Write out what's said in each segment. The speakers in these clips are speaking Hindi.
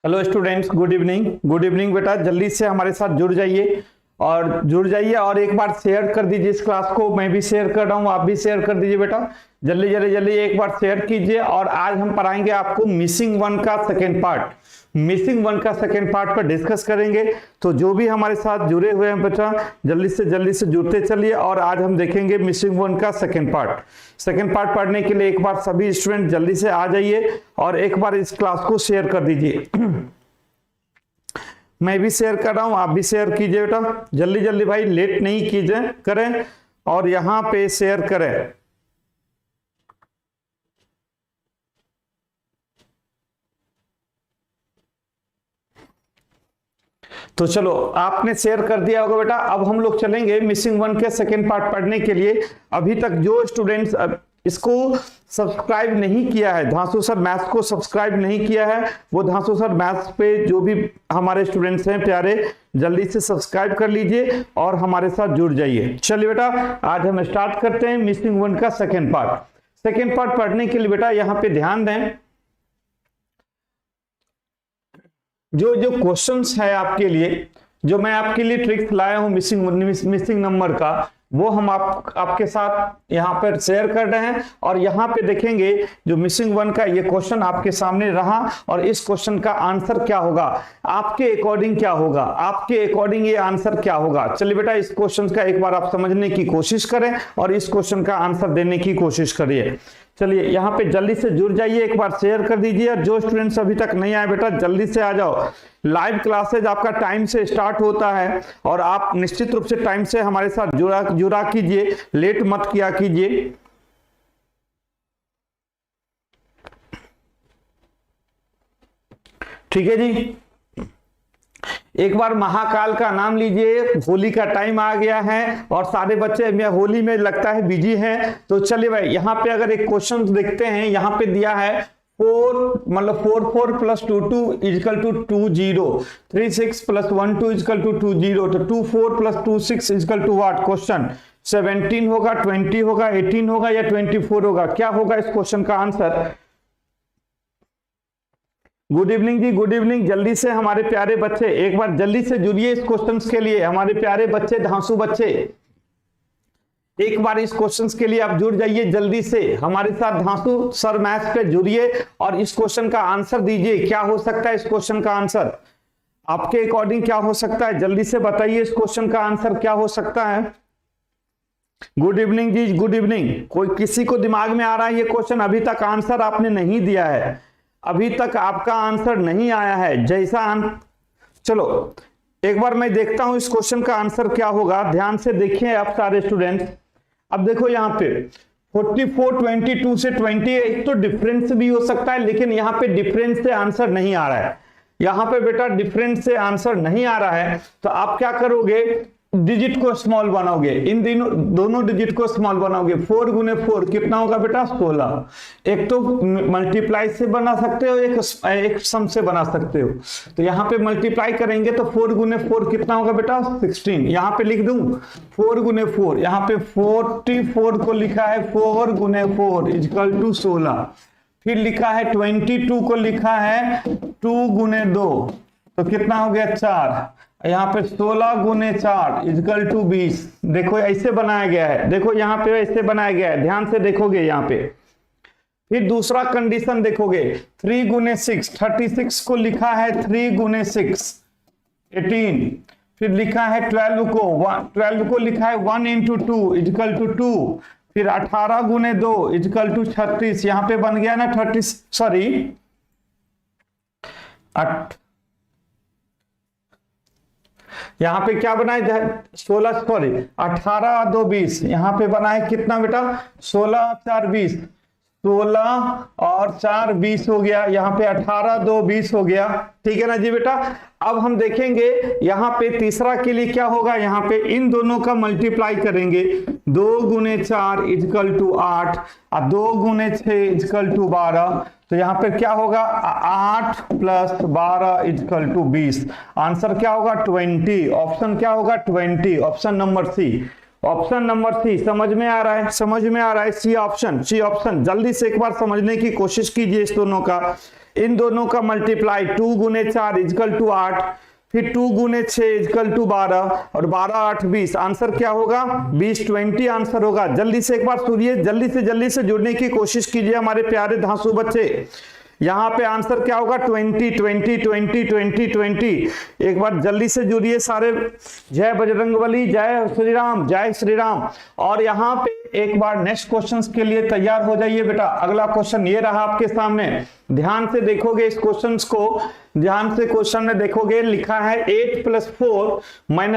Hello students, good evening. Good evening बेटा, जल्दी से हमारे साथ जुड़ जाइए और एक बार शेयर कर दीजिए इस क्लास को। मैं भी शेयर कर रहा हूँ, आप भी शेयर कर दीजिए बेटा। जल्दी जल्दी जल्दी एक बार शेयर कीजिए। और आज हम पढ़ाएंगे आपको मिसिंग वन का सेकेंड पार्ट। मिसिंग वन का सेकेंड पार्ट पर डिस्कस करेंगे। तो जो भी हमारे साथ जुड़े हुए हैं बेटा, जल्दी से जुड़ते चलिए। और आज हम देखेंगे मिसिंग वन का सेकेंड पार्ट। सेकेंड पार्ट पढ़ने के लिए एक बार सभी स्टूडेंट जल्दी से आ जाइए और एक बार इस क्लास को शेयर कर दीजिए। मैं भी शेयर कर रहा हूं, आप भी शेयर कीजिए बेटा। जल्दी जल्दी भाई, लेट नहीं कीजिए, करें और यहां पे शेयर करें। तो चलो, आपने शेयर कर दिया होगा बेटा। अब हम लोग चलेंगे मिसिंग वन के सेकेंड पार्ट पढ़ने के लिए। अभी तक जो स्टूडेंट्स इसको सब्सक्राइब नहीं किया है, धांसू सर मैथ्स को सब्सक्राइब नहीं किया है, वो धांसू सर मैथ्स पे जो भी हमारे स्टूडेंट्स हैं प्यारे, जल्दी से सब्सक्राइब कर लीजिए और हमारे साथ जुड़ जाइए। चलिए बेटा, आज हम स्टार्ट करते हैं मिसिंग वन का सेकेंड पार्ट। सेकेंड पार्ट पढ़ने के लिए बेटा यहाँ पे ध्यान दें। जो जो क्वेश्चंस है आपके लिए, जो मैं आपके लिए ट्रिक्स लाया हूं मिसिंग नंबर का, वो हम आपके साथ यहाँ पर शेयर कर रहे हैं। और यहाँ पे देखेंगे जो मिसिंग वन का ये क्वेश्चन आपके सामने रहा और इस क्वेश्चन का आंसर क्या होगा, आपके अकॉर्डिंग क्या होगा, आपके अकॉर्डिंग ये आंसर क्या होगा। चलिए बेटा, इस क्वेश्चन का एक बार आप समझने की कोशिश करें और इस क्वेश्चन का आंसर देने की कोशिश करिए। चलिए यहाँ पे जल्दी से जुड़ जाइए, एक बार शेयर कर दीजिए। और जो स्टूडेंट्स अभी तक नहीं आए बेटा, जल्दी से आ जाओ। लाइव क्लासेज आपका टाइम से स्टार्ट होता है और आप निश्चित रूप से टाइम से हमारे साथ जुड़ा कीजिए, लेट मत किया कीजिए। ठीक है जी। एक बार महाकाल का नाम लीजिए। होली का टाइम आ गया है और सारे बच्चे में होली में लगता है बिजी हैं। तो चलिए भाई, यहाँ पे अगर एक क्वेश्चन देखते हैं, यहाँ पे दिया है 4 plus 2 is equal to 20, 3 6 plus 1 2 is equal to 20। तो 2 4 plus 2 6 is equal to what? Question 17 होगा, 20 होगा, 18 होगा या 24 होगा? क्या होगा इस क्वेश्चन का आंसर? गुड इवनिंग जी, गुड इवनिंग। जल्दी से हमारे प्यारे बच्चे एक बार जल्दी से जुड़िए इस क्वेश्चंस के लिए। हमारे प्यारे बच्चे, धांसू बच्चे, एक बार इस क्वेश्चंस के लिए आप जुड़ जाइए जल्दी से हमारे साथ। धांसू सर मैथ्स पे जुड़िए और इस क्वेश्चन का आंसर दीजिए। क्या हो सकता है इस क्वेश्चन का आंसर? आपके अकॉर्डिंग क्या हो सकता है? जल्दी से बताइए इस क्वेश्चन का आंसर क्या हो सकता है। गुड इवनिंग जी, गुड इवनिंग। कोई किसी को दिमाग में आ रहा है ये क्वेश्चन? अभी तक आंसर आपने नहीं दिया है, अभी तक आपका आंसर नहीं आया है। चलो एक बार मैं देखता हूं इस क्वेश्चन का आंसर क्या होगा। ध्यान से देखिए आप सारे स्टूडेंट। अब देखो यहाँ पे 44 22 से 20, एक तो डिफरेंस भी हो सकता है, लेकिन यहाँ पे डिफरेंस से आंसर नहीं आ रहा है। यहाँ पे बेटा डिफरेंस से आंसर नहीं आ रहा है, तो आप क्या करोगे? डिजिट को स्मॉल बनाओगे, इन दोनों डिजिट को स्मॉल बनाओगे। 4 गुने 4 कितना होगा बेटा? 16। एक तो मल्टीप्लाई से बना सकते हो, एक सम से बना सकते हो। तो यहाँ पे मल्टीप्लाई करेंगे तो 4 गुने 4 कितना होगा बेटा? 16। यहाँ पे लिख दूं 4 गुने 4, यहाँ पे 44 को लिखा है 4 गुने 4 इजकल टू 16। फिर लिखा है 22 को लिखा है 2 गुने 2, तो कितना हो गया? 4। यहाँ पे 16 गुने 4 इजकल टू 20। देखो ऐसे बनाया गया है, देखो यहाँ पे ऐसे बनाया गया है, ध्यान से देखोगे यहाँ पे। फिर दूसरा कंडीशन देखोगे, 3 गुने 6 36 को लिखा है 3 गुने 6 18। फिर लिखा है 12 को लिखा है 1 इंटू 2 इजकल टू 2। फिर 18 गुने 2 इजकल टू 36। यहाँ पे बन गया ना 30, सॉरी यहाँ पे क्या बना है? 16 सॉरी 18 2 20। यहाँ पे बना है कितना बेटा? 16 4 20। 16 और 4 20 हो गया। यहाँ पे 18 2 20 हो गया। ठीक है ना जी बेटा। अब हम देखेंगे यहाँ पे तीसरा के लिए क्या होगा। यहाँ पे इन दोनों का मल्टीप्लाई करेंगे। 2 गुने 4 इजकल टू 8 और 2 गुने 6 इजकल टू 12। तो यहाँ पे क्या होगा? 8 प्लस 12 इजकल टू 20। आंसर क्या होगा? 20। ऑप्शन क्या होगा? 20। Option number C. Option number C. समझ में आ रहा है, समझ में आ रहा है, सी ऑप्शन, सी ऑप्शन। जल्दी से एक बार समझने की कोशिश कीजिए इस दोनों का। इन दोनों का मल्टीप्लाई 2 गुने 4 इजकल टू 8, फिर 2 गुने 6 इजकल टू 12 और 12 8 20। आंसर क्या होगा? 20 20 आंसर होगा। जल्दी से एक बार सुनिए, जल्दी से जुड़ने की कोशिश कीजिए हमारे प्यारे धांसू बच्चे। यहाँ पे आंसर क्या होगा? 20 20 20 20 20। एक बार जल्दी से जुड़िए सारे। जय बजरंगबली, जय श्री राम, जय श्री राम। और यहाँ पे एक बार नेक्स्ट क्वेश्चन के लिए तैयार हो जाइए बेटा। अगला क्वेश्चन ये रहा आपके सामने, ध्यान से देखोगे इस क्वेश्चन को, ध्यान से क्वेश्चन में देखोगे। लिखा है 8 + 4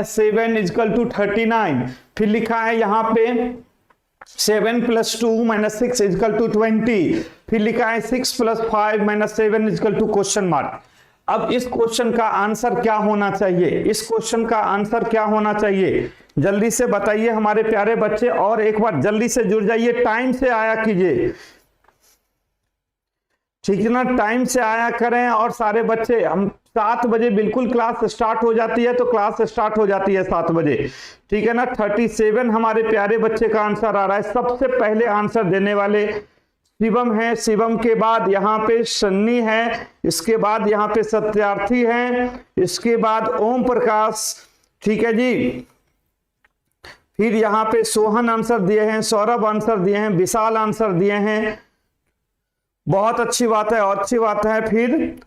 - 7 = 39। फिर लिखा है यहाँ पे 7 + 2 - 6 = 20। फिर लिखा है 6 + 5 - 7 = क्वेश्चन मार्क। अब इस क्वेश्चन का आंसर क्या होना चाहिए? इस क्वेश्चन का आंसर क्या होना चाहिए? जल्दी से बताइए हमारे प्यारे बच्चे। और एक बार जल्दी से जुड़ जाइए, टाइम से आया कीजिए, ठीक है ना? टाइम से आया करें। और सारे बच्चे, हम 7 बजे बिल्कुल क्लास स्टार्ट हो जाती है, तो क्लास स्टार्ट हो जाती है 7 बजे, ठीक है ना? 37 हमारे प्यारे बच्चे का आंसर आ रहा है। सबसे पहले आंसर देने वाले शिवम है, शिवम के बाद यहाँ पे सन्नी है, इसके बाद यहाँ पे सत्यार्थी है, इसके बाद ओम प्रकाश, ठीक है जी। फिर यहाँ पे सोहन आंसर दिए हैं, सौरभ आंसर दिए हैं, विशाल आंसर दिए हैं। बहुत अच्छी बात है, और अच्छी बात है। फिर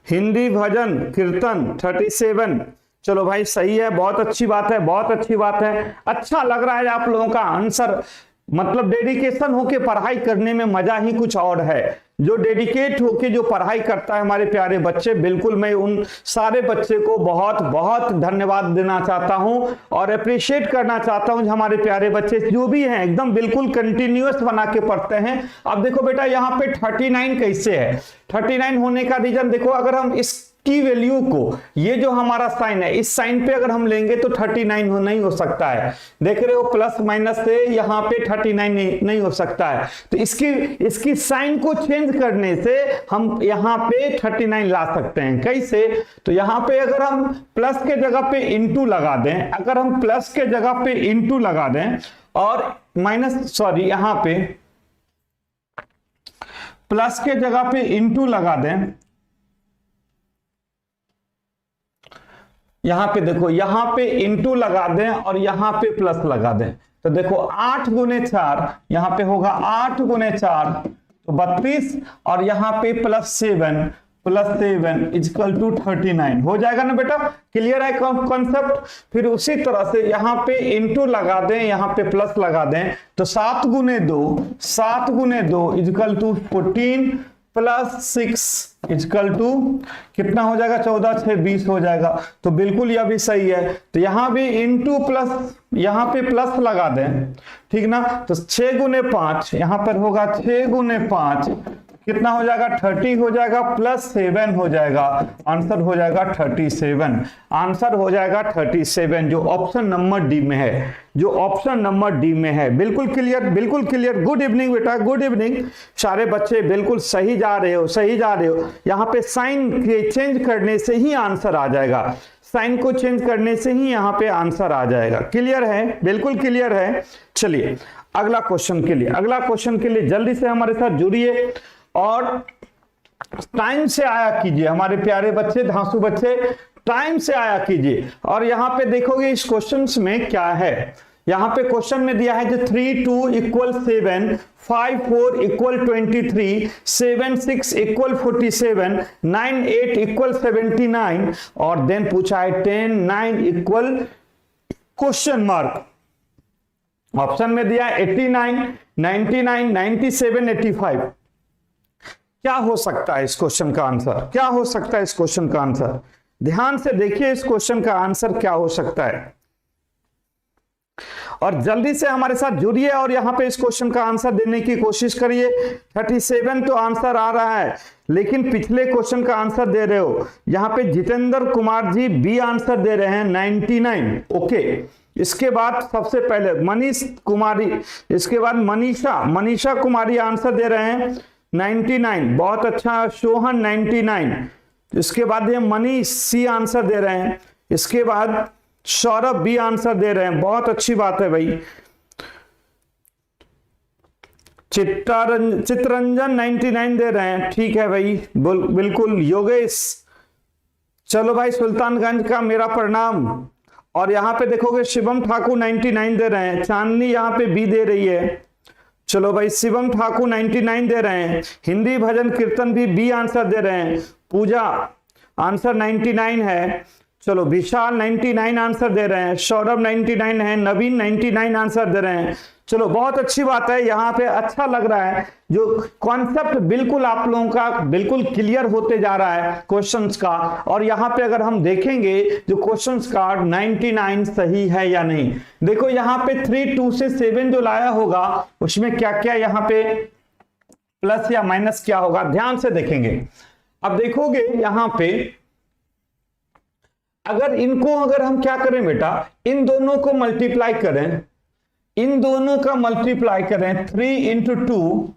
हिंदी भजन कीर्तन 37। चलो भाई सही है, बहुत अच्छी बात है, बहुत अच्छी बात है। अच्छा लग रहा है आप लोगों का आंसर। मतलब डेडिकेशन होके पढ़ाई करने में मजा ही कुछ और है। जो डेडिकेट होके जो पढ़ाई करता है हमारे प्यारे बच्चे, बिल्कुल मैं उन सारे बच्चे को बहुत बहुत धन्यवाद देना चाहता हूं और अप्रिशिएट करना चाहता हूं। हमारे प्यारे बच्चे जो भी हैं एकदम बिल्कुल कंटिन्यूअस बना के पढ़ते हैं। अब देखो बेटा यहाँ पे 39 कैसे है? 39 होने का रीजन देखो, अगर हम इसकी वैल्यू को, ये जो हमारा साइन है, इस साइन पे अगर हम लेंगे तो 39 नहीं हो सकता है। देख रहे हो, प्लस माइनस से यहाँ पे 39 नहीं हो सकता है। तो इसकी साइन को चेंज करने से हम यहाँ पे 39 ला सकते हैं। कैसे? तो यहाँ पे अगर हम प्लस के जगह पे इंटू लगा दें, अगर हम प्लस के जगह पे इंटू लगा दें और माइनस, सॉरी, यहाँ पे प्लस के जगह पे इंटू लगा दें, यहां पे देखो, यहां पे इंटू लगा दें और यहां पे प्लस लगा दें, तो देखो 8 गुने 4, यहां पे होगा 8 गुने 4 तो 32, और यहां पे +7 = 39 हो जाएगा ना बेटा? क्लियर है कॉन्सेप्ट? फिर उसी तरह से यहां पे इंटू लगा दें, यहां पे प्लस लगा दें, तो 7 गुने 2 = 14 +6 = कितना हो जाएगा? 14 6 20 हो जाएगा। तो बिल्कुल यह भी सही है। तो यहां भी इंटू प्लस, यहां पे प्लस लगा दें, ठीक ना? तो 6 गुने 5, यहां पर होगा 6 गुने 5, कितना हो जाएगा? 30 हो जाएगा, +7 हो जाएगा। आंसर हो जाएगा 37। आंसर हो जाएगा 37, जो ऑप्शन नंबर डी में है, जो ऑप्शन नंबर डी में है। बिल्कुल क्लियर, बिल्कुल क्लियर। गुड इवनिंग बेटा, गुड इवनिंग। सारे बच्चे बिल्कुल सही जा रहे हो, सही जा रहे हो। यहाँ पे साइन के चेंज करने से ही आंसर आ जाएगा, साइन को चेंज करने से ही यहाँ पे आंसर आ जाएगा। क्लियर है? बिल्कुल क्लियर है। चलिए अगला क्वेश्चन के लिए, अगला क्वेश्चन के लिए जल्दी से हमारे साथ जुड़िए और टाइम से आया कीजिए हमारे प्यारे बच्चे, धांसू बच्चे, टाइम से आया कीजिए। और यहां पे देखोगे इस क्वेश्चन में क्या है। यहां पे क्वेश्चन में दिया है जो 3 2 = 7, 5 4 = 23, 7 6 = 47, 9 8 = 79 और देन पूछा है 10 9 = क्वेश्चन मार्क। ऑप्शन में दिया है 89 99 97 85। क्या हो सकता है इस क्वेश्चन का आंसर? क्या हो सकता है इस क्वेश्चन का आंसर? ध्यान से देखिए इस क्वेश्चन का आंसर क्या हो सकता है और जल्दी से हमारे साथ जुड़िए और यहां पे इस क्वेश्चन का आंसर देने की कोशिश करिए। 37 तो आंसर आ रहा है, लेकिन पिछले क्वेश्चन का आंसर दे रहे हो। यहां पे जितेंद्र कुमार जी बी आंसर दे रहे हैं 99। ओके, इसके बाद सबसे पहले मनीष कुमारी, इसके बाद मनीषा कुमारी आंसर दे रहे हैं 99, बहुत अच्छा। सोहन 99, इसके बाद ये मनीष सी आंसर दे रहे हैं। इसके बाद सौरभ बी आंसर दे रहे हैं, बहुत अच्छी बात है भाई। चित्ररंजन 99 दे रहे हैं, ठीक है भाई, बिल्कुल। योगेश, चलो भाई, सुल्तानगंज का मेरा प्रणाम। और यहाँ पे देखोगे शिवम ठाकुर 99 दे रहे हैं, चांदनी यहाँ पे बी दे रही है। चलो भाई, शिवम ठाकुर 99 दे रहे हैं, हिंदी भजन कीर्तन भी बी आंसर दे रहे हैं, पूजा आंसर 99 है। चलो, विशाल 99 आंसर दे रहे हैं, सौरभ 99 है, नवीन 99 आंसर दे रहे हैं। चलो, बहुत अच्छी बात है, यहाँ पे अच्छा लग रहा है, जो कॉन्सेप्ट बिल्कुल आप लोगों का बिल्कुल क्लियर होते जा रहा है क्वेश्चंस का। और यहाँ पे अगर हम देखेंगे जो क्वेश्चंस का 99 सही है या नहीं, देखो यहाँ पे 3 2 से 7 जो लाया होगा उसमें क्या क्या यहाँ पे प्लस या माइनस क्या होगा, ध्यान से देखेंगे। अब देखोगे यहाँ पे अगर हम क्या करें बेटा, इन दोनों को मल्टीप्लाई करें, इन दोनों का मल्टीप्लाई करें 3 इंटू 2,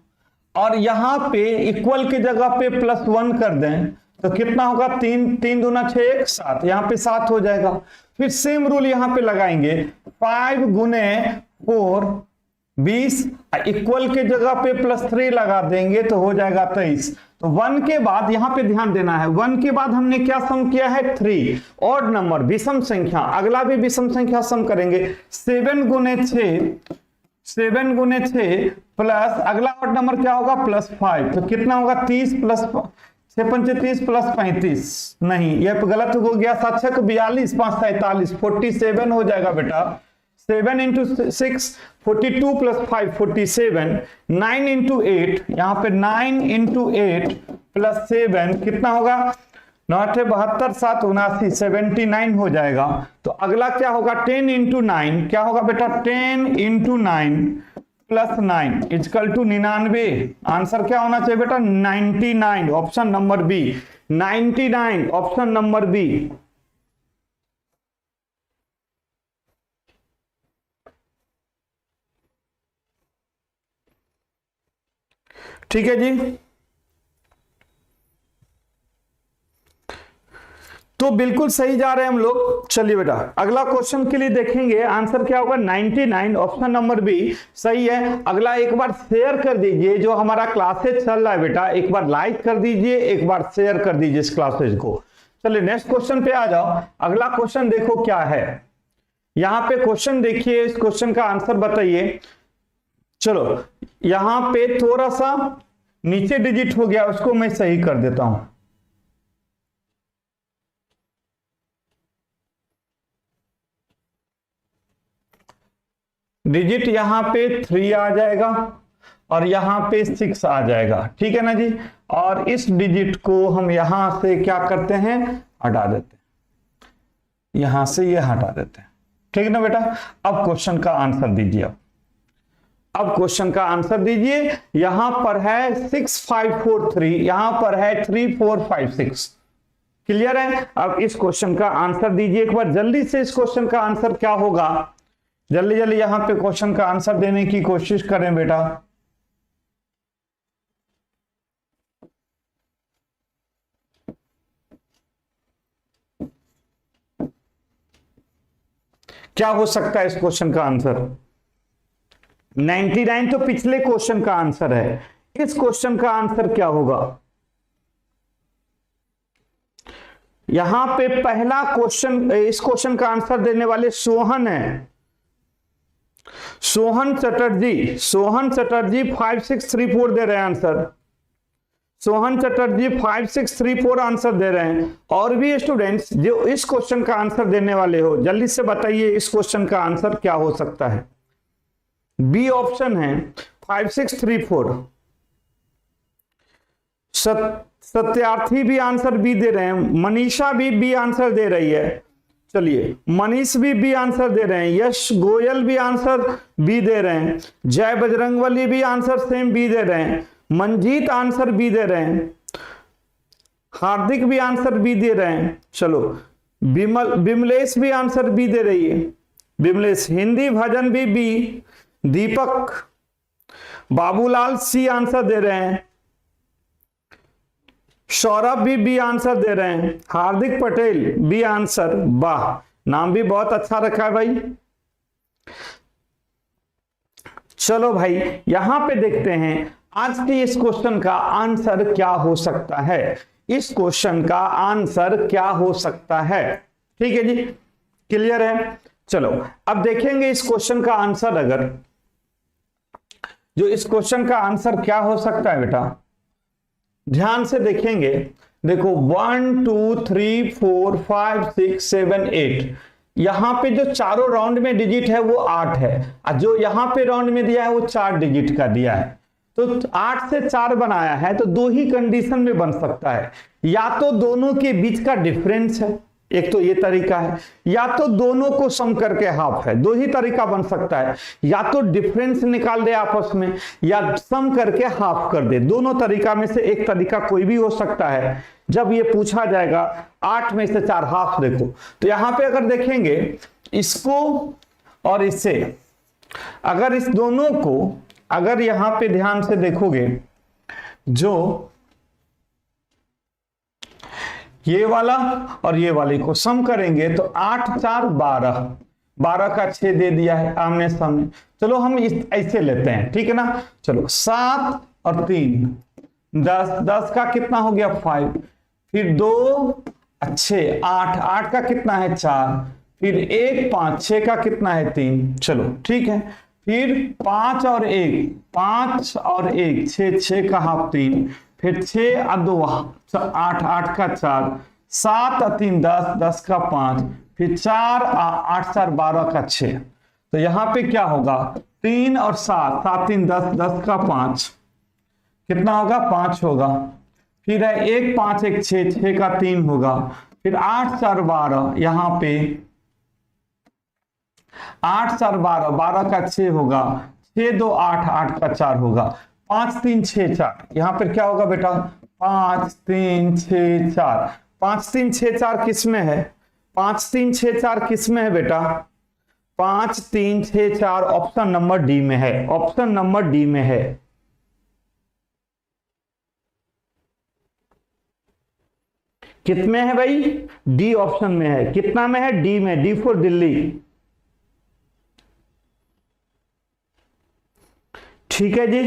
और यहां पे इक्वल की जगह पे +1 कर दें तो कितना होगा, 3 दूना 6 1 7, यहां पे 7 हो जाएगा। फिर सेम रूल यहां पे लगाएंगे, 5 गुने 4 20, इक्वल के जगह पे +3 लगा देंगे तो हो जाएगा 23। तो 1 के बाद यहां पे ध्यान देना है, 1 के बाद हमने क्या सम किया है, 3, ऑड नंबर विषम संख्या, अगला भी विषम संख्या सम करेंगे, 7 गुने 6 प्लस अगला ऑड नंबर क्या होगा, +5, तो कितना होगा, 30 प्लस 6 35 प्लस 35, नहीं ये गलत हो गया, 7 6 42 5 43 47 हो जाएगा बेटा। 7 इंटू 6 42 प्लस 5 47, 9 इंटू 8, यहाँ पे 9 इंटू 8 प्लस 7 कितना होगा, 9 72 7 79 79 हो जाएगा। तो अगला क्या होगा, 10 इंटू 9 क्या होगा बेटा, 10 into 9 plus 9 is equal to 99। Answer क्या होना चाहिए बेटा, 99, option number B, 99, option number B. ठीक है जी, तो बिल्कुल सही जा रहे हैं हम लोग। चलिए बेटा, अगला क्वेश्चन के लिए देखेंगे, आंसर क्या होगा, 99, ऑप्शन नंबर बी सही है। अगला एक बार शेयर कर दीजिए, जो हमारा क्लासेज चल रहा है बेटा, एक बार लाइक कर दीजिए, एक बार शेयर कर दीजिए इस क्लासेज को। चलिए नेक्स्ट क्वेश्चन पे आ जाओ। अगला क्वेश्चन देखो क्या है, यहां पे क्वेश्चन देखिए, इस क्वेश्चन का आंसर बताइए। चलो, यहां पे थोड़ा सा नीचे डिजिट हो गया, उसको मैं सही कर देता हूं। डिजिट यहां पे 3 आ जाएगा और यहां पे 6 आ जाएगा, ठीक है ना जी। और इस डिजिट को हम यहां से क्या करते हैं, हटा देते हैं, यहां से ये हटा देते हैं, ठीक है ना बेटा। अब क्वेश्चन का आंसर दीजिए, अब क्वेश्चन का आंसर दीजिए। यहां पर है 6543, यहां पर है 3456, क्लियर है। अब इस क्वेश्चन का आंसर दीजिए एक बार जल्दी से, इस क्वेश्चन का आंसर क्या होगा, जल्दी जल्दी यहां पे क्वेश्चन का आंसर देने की कोशिश करें बेटा। क्या हो सकता है इस क्वेश्चन का आंसर, 99 तो पिछले क्वेश्चन का आंसर है, इस क्वेश्चन का आंसर क्या होगा। यहां पे पहला क्वेश्चन, इस क्वेश्चन का आंसर देने वाले सोहन है, सोहन चटर्जी, सोहन चटर्जी 5634 दे रहे हैं आंसर, सोहन चटर्जी 5634 आंसर दे रहे हैं। और भी स्टूडेंट्स जो इस क्वेश्चन का आंसर देने वाले हो, जल्दी से बताइए इस क्वेश्चन का आंसर क्या हो सकता है। बी ऑप्शन है 5634। सत्यार्थी भी आंसर बी दे रहे हैं, मनीषा भी बी आंसर दे रही है, चलिए मनीष भी बी आंसर दे रहे हैं, यश गोयल भी आंसर बी दे रहे हैं, जय बजरंगबली भी आंसर सेम बी दे रहे हैं, मंजीत आंसर बी दे रहे हैं, हार्दिक भी आंसर बी दे रहे हैं। चलो, बिमलेश भी आंसर बी दे रही है, बिमलेश, हिंदी भजन भी बी, दीपक, बाबूलाल सी आंसर दे रहे हैं, सौरभ भी बी आंसर दे रहे हैं, हार्दिक पटेल बी आंसर, वाह नाम भी बहुत अच्छा रखा है भाई। चलो भाई यहां पे देखते हैं आज के इस क्वेश्चन का आंसर क्या हो सकता है। इस क्वेश्चन का आंसर क्या हो सकता है, ठीक है जी, क्लियर है। चलो अब देखेंगे इस क्वेश्चन का आंसर। अगर जो इस क्वेश्चन का आंसर क्या हो सकता है बेटा, ध्यान से देखेंगे। देखो 1 2 3 4 5 6 7 8, यहां पे जो चारों राउंड में डिजिट है वो 8 है, और जो यहां पे राउंड में दिया है वो 4 डिजिट का दिया है। तो 8 से 4 बनाया है, तो दो ही कंडीशन में बन सकता है। या तो दोनों के बीच का डिफरेंस है, एक तो ये तरीका है, या तो दोनों को सम करके हाफ है, दो ही तरीका बन सकता है। या तो डिफरेंस निकाल दे आपस में, या सम करके हाफ कर दे, दोनों तरीका में से एक तरीका कोई भी हो सकता है। जब ये पूछा जाएगा 8 में से 4 हाफ, देखो तो यहां पे अगर देखेंगे इसको और इससे, अगर इस दोनों को अगर यहां पे ध्यान से देखोगे, जो ये वाला और ये वाले को सम करेंगे तो 8 4 12, 12 का 6 दे दिया है आमने सामने। चलो हम इस ऐसे लेते हैं, ठीक है ना। चलो 7 और 3 10, 10 का कितना हो गया 5, फिर 2 6 8, 8 का कितना है 4, फिर 1 5, 6 का कितना है 3। चलो ठीक है, फिर 5 और 1, 5 और 1 6, 6 का हाफ 3, फिर 6 और 2 8, 8 का 4, 7 और 3 10, 10 का 5, फिर 4 8 4 12 का 6। तो यहां पे क्या होगा 3 और 7, 7 3 10, 10 का 5 कितना होगा 5 होगा। फिर है 1 5 1 6, 6 का 3 होगा। फिर 8 4 12, यहां पे 8 4 12, 12 का 6 होगा, 6 2 8, 8 का 4 होगा, 5 3 6 4, यहां पर क्या होगा बेटा 5 3 6 4। 5 3 6 4 किस में है, 5 3 6 4 किस में है बेटा, 5 3 6 4 ऑप्शन नंबर डी में है, ऑप्शन नंबर डी में है। कितने है भाई, डी ऑप्शन में है। कितना में है, डी में, डी फॉर दिल्ली, ठीक है जी।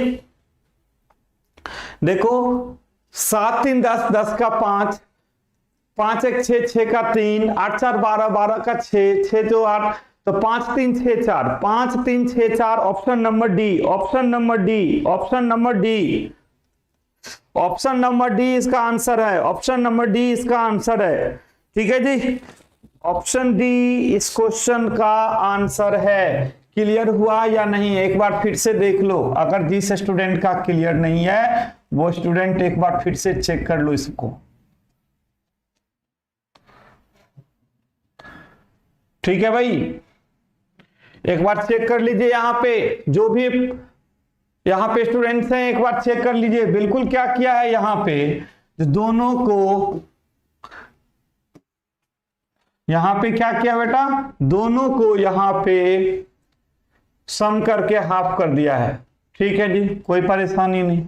देखो 7 3 10, 10 का 5, 5 1 6, 6 का 3, 8 4 12, 12 का 6, 6 2 8, तो 5 3 6 4, 5 3 6 4 option number D, option number D, option number D, option number D इसका आंसर है, ऑप्शन नंबर डी इसका आंसर है, ठीक है जी। ऑप्शन डी इस क्वेश्चन का आंसर है। क्लियर हुआ या नहीं, एक बार फिर से देख लो। अगर जिस स्टूडेंट का क्लियर नहीं है वो स्टूडेंट एक बार फिर से चेक कर लो इसको, ठीक है भाई। एक बार चेक कर लीजिए, यहां पे जो भी यहां पे स्टूडेंट्स हैं एक बार चेक कर लीजिए। बिल्कुल क्या किया है यहां पे, दोनों को यहां पे क्या किया बेटा, दोनों को यहां पे सम करके हाफ कर दिया है, ठीक है जी, कोई परेशानी नहीं।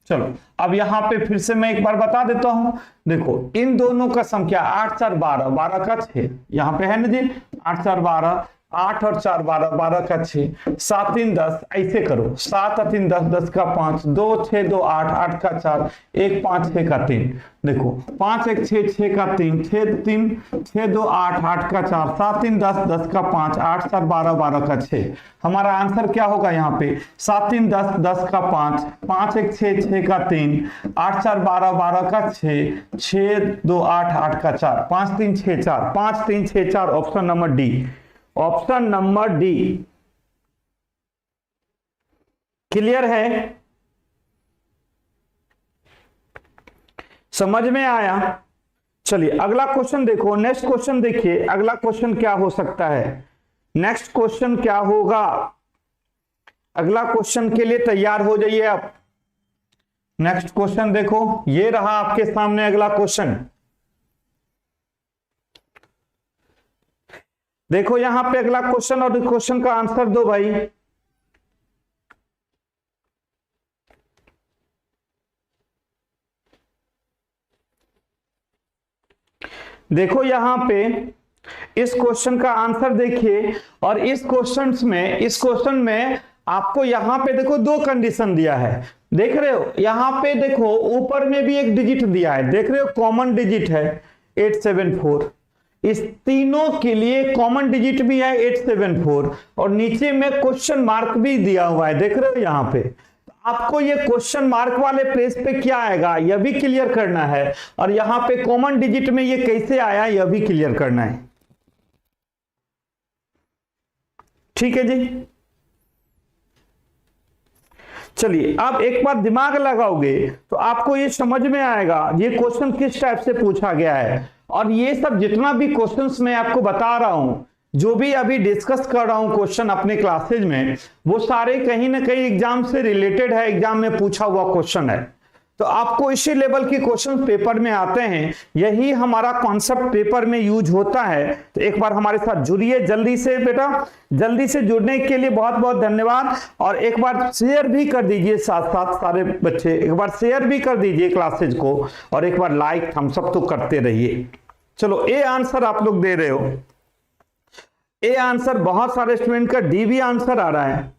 चलो अब यहां पे फिर से मैं एक बार बता देता हूं। देखो इन दोनों का सम क्या, 8 4 12, 12 का 6 यहां पे है ना जी, 8 4 12, 8 और 4 12, 12 का 6, 7 3 10, ऐसे करो 7 और 3 10, 10 का 5, 2 6 2 8, 8 का 4, 1 5 6 का 3। देखो 5 1 6, 6 का 3, 6 3 6 2 8, 8 का 4, 7 3 10, 10 का 5, 8 4 12, 12 का 6। हमारा आंसर क्या होगा यहाँ पे, 7 3 10, 10 का 5, 5 1 6, 6 का 3, 8 4 12, 12 का 6, 6 2 8, 8 का 4, 5 3 6 4, 5 3 6 4 option number D, option number D. Clear है, समझ में आया। चलिए अगला क्वेश्चन देखो, नेक्स्ट क्वेश्चन देखिए, अगला क्वेश्चन क्या हो सकता है, नेक्स्ट क्वेश्चन क्या होगा। अगला क्वेश्चन के लिए तैयार हो जाइए आप। नेक्स्ट क्वेश्चन देखो, ये रहा आपके सामने अगला क्वेश्चन। देखो यहां पे अगला क्वेश्चन, और क्वेश्चन का आंसर दो भाई। देखो यहां पे इस क्वेश्चन का आंसर देखिए, और इस क्वेश्चन में आपको यहां पे देखो दो कंडीशन दिया है, देख रहे हो, यहां पे देखो ऊपर में भी एक डिजिट दिया है, देख रहे हो कॉमन डिजिट है 874, इस तीनों के लिए कॉमन डिजिट भी है 874, और नीचे में क्वेश्चन मार्क भी दिया हुआ है, देख रहे हो यहां पे। आपको ये क्वेश्चन मार्क वाले पेज पे क्या आएगा यह भी क्लियर करना है, और यहां पे कॉमन डिजिट में ये कैसे आया यह भी क्लियर करना है। ठीक है जी, चलिए अब एक बार दिमाग लगाओगे तो आपको ये समझ में आएगा ये क्वेश्चन किस टाइप से पूछा गया है। और ये सब जितना भी क्वेश्चंस मैं आपको बता रहा हूं, जो भी अभी डिस्कस कर रहा हूं क्वेश्चन अपने क्लासेज में, वो सारे कहीं ना कहीं एग्जाम से रिलेटेड है, एग्जाम में पूछा हुआ क्वेश्चन है। तो आपको इसी लेवल के क्वेश्चन पेपर में आते हैं, यही हमारा कॉन्सेप्ट पेपर में यूज होता है। तो एक बार हमारे साथ जुड़िए जल्दी से बेटा, जल्दी से जुड़ने के लिए बहुत बहुत धन्यवाद। और एक बार शेयर भी कर दीजिए, साथ साथ सारे बच्चे एक बार शेयर भी कर दीजिए क्लासेज को, और एक बार लाइक थम्स अप तो करते रहिए। चलो ए आंसर आप लोग दे रहे हो, ए आंसर बहुत सारे स्टूडेंट का डी भी आंसर आ रहा है,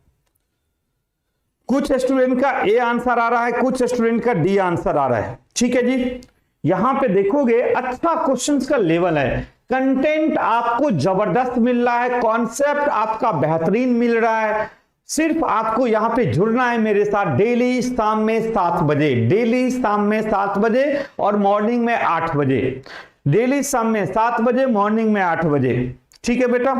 कुछ स्टूडेंट का ए आंसर आ रहा है, कुछ स्टूडेंट का डी आंसर आ रहा है। ठीक है जी, यहां पे देखोगे अच्छा क्वेश्चंस का लेवल है, कंटेंट आपको जबरदस्त मिल रहा है, कॉन्सेप्ट आपका बेहतरीन मिल रहा है। सिर्फ आपको यहां पे जुड़ना है मेरे साथ डेली शाम में 7 बजे, डेली शाम में 7 बजे और मॉर्निंग में 8 बजे, डेली शाम में 7 बजे मॉर्निंग में 8 बजे। ठीक है बेटा,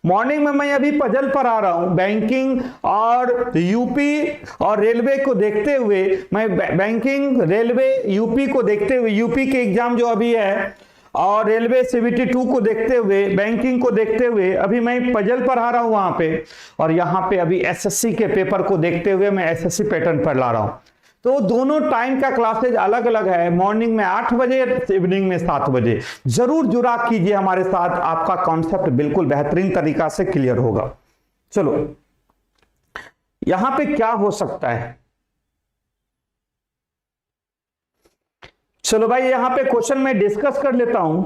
मॉर्निंग में मैं अभी पजल पर आ रहा हूं, बैंकिंग और यूपी और रेलवे को देखते हुए, मैं बैंकिंग रेलवे यूपी को देखते हुए, यूपी के एग्जाम जो अभी है और रेलवे CBT 2 को देखते हुए, बैंकिंग को देखते हुए अभी मैं पजल पर आ रहा हूं वहां पे, और यहां पे अभी SSC के पेपर को देखते हुए मैं SSC पैटर्न पर ला रहा हूं। तो दोनों टाइम का क्लासेज अलग अलग है, मॉर्निंग में 8 बजे, इवनिंग में 7 बजे। जरूर जुड़ा कीजिए हमारे साथ, आपका कॉन्सेप्ट बिल्कुल बेहतरीन तरीका से क्लियर होगा। चलो यहां पे क्या हो सकता है, चलो भाई यहां पे क्वेश्चन में डिस्कस कर लेता हूं।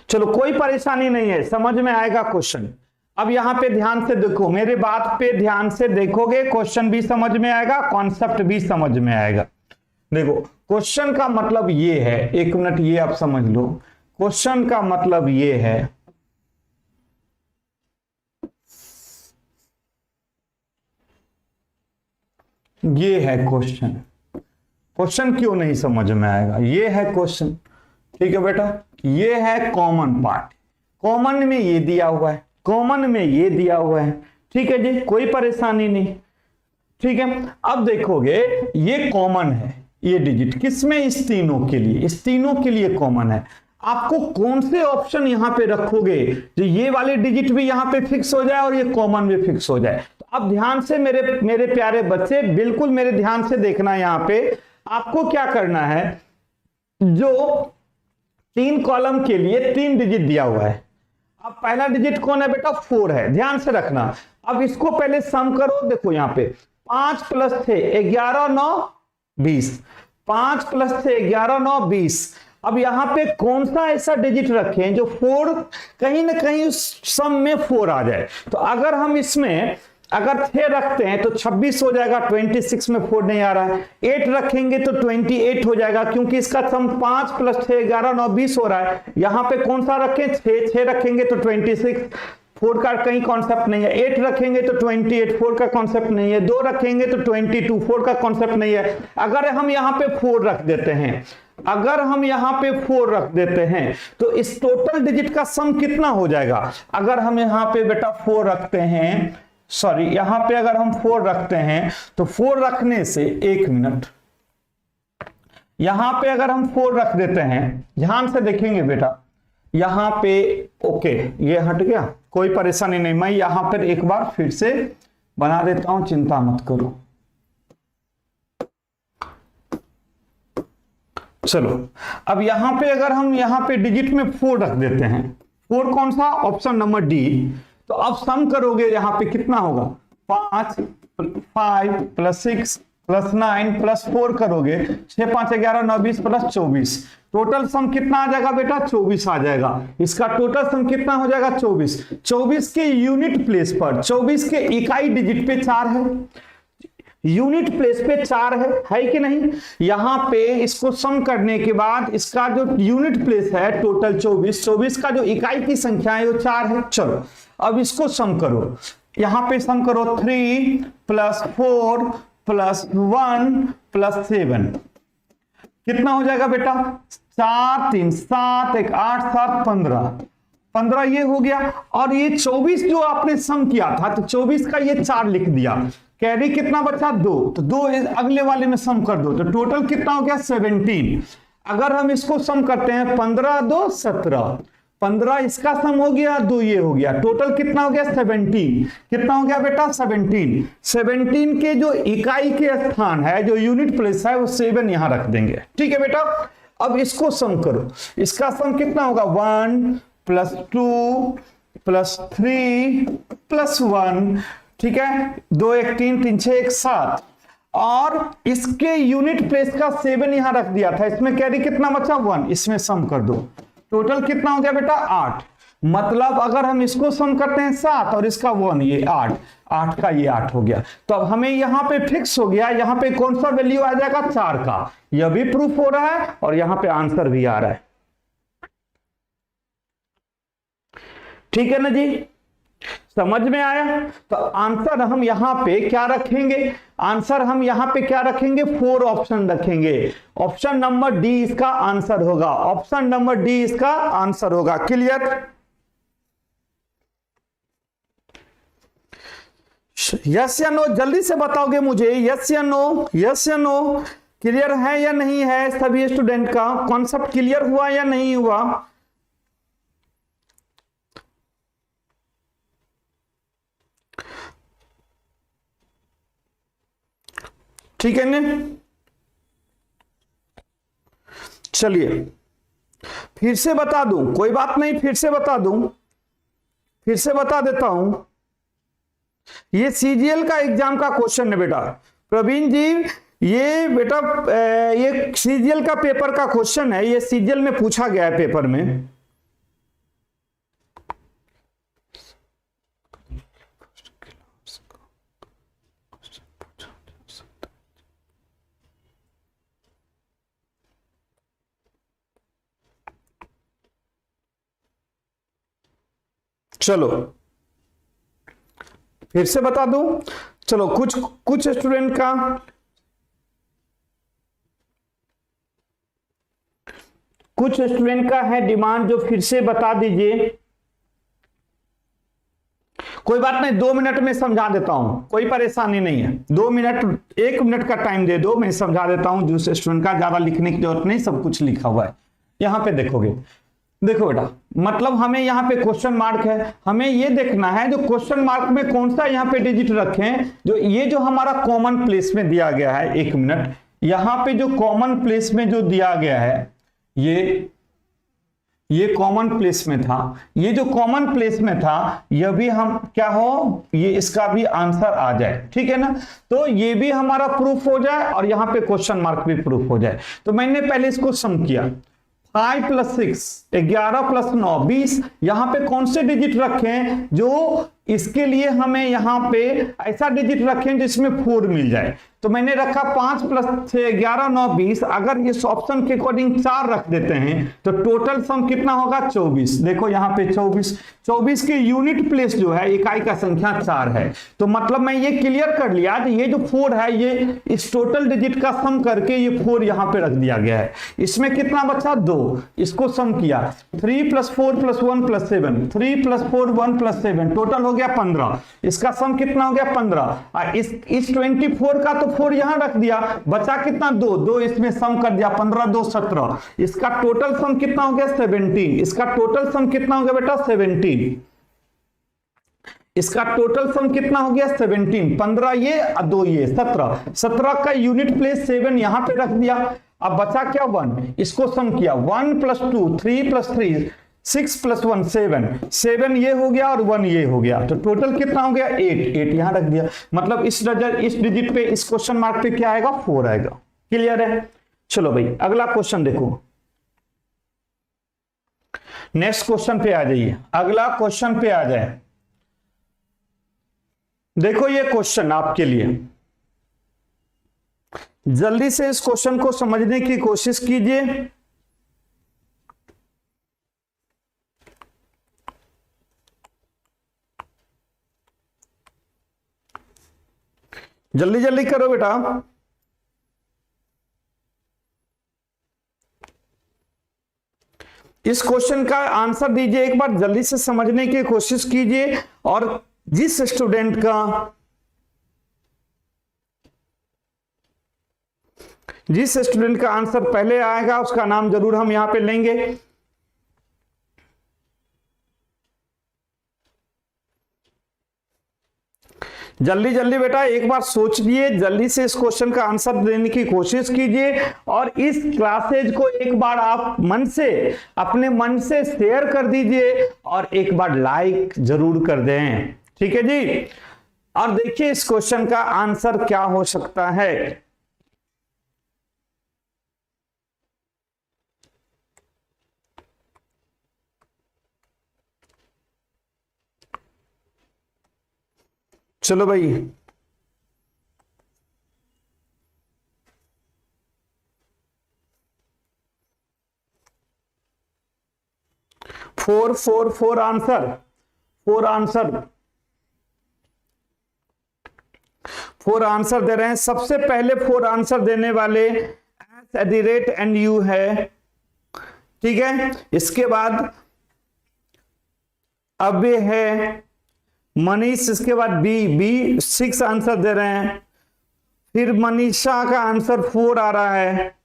चलो कोई परेशानी नहीं है, समझ में आएगा क्वेश्चन। अब यहां पे ध्यान से देखो, मेरे बात पे ध्यान से देखोगे, क्वेश्चन भी समझ में आएगा, कॉन्सेप्ट भी समझ में आएगा। देखो क्वेश्चन का मतलब ये है, एक मिनट ये आप समझ लो, क्वेश्चन का मतलब ये है, ये है क्वेश्चन। क्वेश्चन क्यों नहीं समझ में आएगा, ये है क्वेश्चन। ठीक है बेटा, ये है कॉमन पार्ट, कॉमन में ये दिया हुआ है, कॉमन में ये दिया हुआ है। ठीक है जी, कोई परेशानी नहीं। ठीक है, अब देखोगे ये कॉमन है, ये डिजिट किसमें, इस तीनों के लिए, इस तीनों के लिए कॉमन है। आपको कौन से ऑप्शन यहां पे रखोगे जो ये वाले डिजिट भी यहां पे फिक्स हो जाए और ये कॉमन भी फिक्स हो जाए। तो अब ध्यान से मेरे प्यारे बच्चे, बिल्कुल मेरे ध्यान से देखना, यहां पे आपको क्या करना है, जो 3 कॉलम के लिए 3 डिजिट दिया हुआ है। अब पहला डिजिट कौन है बेटा, 4 है, ध्यान से रखना। अब इसको पहले सम करो, देखो यहां पे 5 + 6 11 9 20, 5 + 6 11 9 20। अब यहां पे कौन सा ऐसा डिजिट रखें जो 4 कहीं ना कहीं उस सम में 4 आ जाए। तो अगर हम इसमें अगर 6 रखते हैं तो 26 हो जाएगा, 26 में 4 नहीं आ रहा है। 8 रखेंगे तो 28 हो जाएगा, क्योंकि इसका सम 5 + 6 11 9 20 हो रहा है। यहां पे कौन सा रखें, 6 रखेंगे तो 26, 4 का कहीं कॉन्सेप्ट नहीं है। 8 रखेंगे तो 28, 4 का कॉन्सेप्ट नहीं है। 2 रखेंगे तो 22, 4 का कॉन्सेप्ट नहीं है। अगर हम यहां पे 4 रख देते हैं, अगर हम यहां पे 4 रख देते हैं तो इस टोटल डिजिट का सम कितना हो जाएगा। अगर हम यहां पे बेटा 4 रखते हैं, सॉरी यहां पे अगर हम 4 रखते हैं तो 4 रखने से, एक मिनट, यहां पे अगर हम 4 रख देते हैं, ध्यान से देखेंगे बेटा, यहां पे ओके ये हट गया, कोई परेशानी नहीं। मैं यहां पर एक बार फिर से बना देता हूं, चिंता मत करो। चलो अब यहां पे अगर हम यहां पे डिजिट में 4 रख देते हैं, 4 कौन सा, ऑप्शन नंबर डी। तो अब सम करोगे यहां पे कितना होगा, 5 + 6 + 9 + 4 करोगे, 6 5 11 9 20 + 24, टोटल सम कितना आ जाएगा बेटा 24 आ जाएगा। इसका टोटल सम कितना हो जाएगा 24। 24 के यूनिट प्लेस पर 24 के इकाई डिजिट पे 4 है, यूनिट प्लेस पे 4 है कि नहीं। यहां पे इसको सम करने के बाद इसका जो यूनिट प्लेस है टोटल 24 का जो इकाई की संख्या है वो 4 है। चलो अब इसको सम करो, यहां पे सम करो 3 + 4 + 1 + 7 कितना हो जाएगा बेटा 4 3 7 1 8 7 15 ये हो गया। और ये 24 जो आपने सम किया था तो 24 का ये 4 लिख दिया, कैरी कितना बचा 2, तो 2 अगले वाले में सम कर दो तो टोटल कितना हो गया 17। अगर हम इसको सम करते हैं 15 2 17, 15 इसका सम हो गया 2 ये हो गया, टोटल कितना हो गया 17। कितना हो गया बेटा 17। 17 के जो इकाई के स्थान है जो यूनिट प्लेस है वो 7 यहां रख देंगे, ठीक है बेटा। अब इसको सम करो, इसका सम कितना होगा 1 + 2 + 3 + 1, ठीक है 2 1 3 3 6 1 7 और इसके यूनिट प्लेस का 7 यहां रख दिया था, इसमें कैरी कितना बचा 1, इसमें सम कर दो, टोटल कितना हो गया बेटा 8। मतलब अगर हम इसको सम करते हैं 7 और इसका 1 ये 8 का ये 8 हो गया। तो अब हमें यहां पे फिक्स हो गया, यहां पे कौन सा वैल्यू आ जाएगा 4 का, यह भी प्रूफ हो रहा है और यहां पे आंसर भी आ रहा है, ठीक है ना जी, समझ में आया। तो आंसर हम यहां पे क्या रखेंगे, आंसर हम यहां पे क्या रखेंगे 4 ऑप्शन रखेंगे। ऑप्शन नंबर डी इसका आंसर होगा, ऑप्शन नंबर डी इसका आंसर होगा। क्लियर, यस या नो जल्दी से बताओगे मुझे, यस या नो, यस या नो, क्लियर है या नहीं है सभी स्टूडेंट का कॉन्सेप्ट क्लियर हुआ या नहीं हुआ। ठीक है ना, चलिए फिर से बता दूं, कोई बात नहीं फिर से बता दूं, फिर से बता देता हूं। ये सीजीएल का एग्जाम का क्वेश्चन है बेटा प्रवीण जी, ये बेटा ये सीजीएल का पेपर का क्वेश्चन है, ये सीजीएल में पूछा गया है पेपर में। चलो फिर से बता दूं, चलो कुछ स्टूडेंट का है डिमांड जो फिर से बता दीजिए। कोई बात नहीं 2 मिनट में समझा देता हूं, कोई परेशानी नहीं है, 2 मिनट 1 मिनट का टाइम दे दो, मैं समझा देता हूं। दूसरे स्टूडेंट का ज्यादा लिखने की जरूरत नहीं, सब कुछ लिखा हुआ है यहां पे देखोगे। देखो बेटा मतलब हमें यहाँ पे क्वेश्चन मार्क है, हमें ये देखना है जो क्वेश्चन मार्क में कौन सा यहाँ पे डिजिट रखें, जो ये जो हमारा कॉमन प्लेस में दिया गया है। 1 मिनट, यहाँ पे जो कॉमन प्लेस में जो दिया गया है ये कॉमन प्लेस में था, ये जो कॉमन प्लेस में था यह भी हम क्या हो, ये इसका भी आंसर आ जाए, ठीक है ना। तो ये भी हमारा प्रूफ हो जाए और यहाँ पे क्वेश्चन मार्क भी प्रूफ हो जाए। तो मैंने पहले इसको सम किया, 5 + 6 11 + 9 20, यहां पे कौन से डिजिट रखें जो इसके लिए हमें यहां पे ऐसा डिजिट रखें जिसमें 4 मिल जाए। तो मैंने रखा 5 + 6 11 9 20, अगर इस ऑप्शन के अकॉर्डिंग 4 रख देते हैं तो टोटल सम कितना होगा 24। देखो यहाँ पे 24 के यूनिट प्लेस जो है इकाई का संख्या 4 है। तो मतलब मैं ये क्लियर कर लिया कि ये जो 4 है ये इस टोटल डिजिट का सम करके ये 4 यहाँ पे रख दिया गया है। इसमें कितना बचा 2, इसको सम किया 3 + 4 + 1 + 7, 3 + 4 1 + 7, टोटल हो गया 15। इसका सम कितना हो गया 15। इस 24 का तो 4 यहां रख दिया, बचा कितना 2 इसमें सम कर दिया, 15 2 17। इसका टोटल सम कितना हो गया 17। इसका टोटल सम कितना हो गया बेटा 17। इसका टोटल सम कितना हो गया 17, 15 ये 2 ये 17 का यूनिट प्लेस 7 यहां पे रख दिया। अब बचा क्या 1, इसको सम किया 1 + 2 3 + 3 6 + 1 7 ये हो गया और 1 ये हो गया। तो टोटल कितना हो गया 8 यहां रख दिया। मतलब इस डिजिट पे इस क्वेश्चन मार्क पे क्या आएगा 4 आएगा। क्लियर है। चलो भाई अगला क्वेश्चन देखो, नेक्स्ट क्वेश्चन पे आ जाइए, अगला क्वेश्चन पे आ जाए। देखो ये क्वेश्चन आपके लिए, जल्दी से इस क्वेश्चन को समझने की कोशिश कीजिए। जल्दी जल्दी करो बेटा। इस क्वेश्चन का आंसर दीजिए, एक बार जल्दी से समझने की कोशिश कीजिए। और जिस स्टूडेंट का आंसर पहले आएगा उसका नाम जरूर हम यहां पे लेंगे। जल्दी जल्दी बेटा एक बार सोचिए, जल्दी से इस क्वेश्चन का आंसर देने की कोशिश कीजिए। और इस क्लासेज को एक बार आप अपने मन से शेयर कर दीजिए और एक बार लाइक जरूर कर दें, ठीक है जी। और देखिए इस क्वेश्चन का आंसर क्या हो सकता है। चलो भाई, फोर आंसर दे रहे हैं। सबसे पहले 4 आंसर देने वाले @NU है, ठीक है। इसके बाद अब ये है मनीष, इसके बाद बी 6 आंसर दे रहे हैं। फिर मनीषा का आंसर 4 आ रहा है,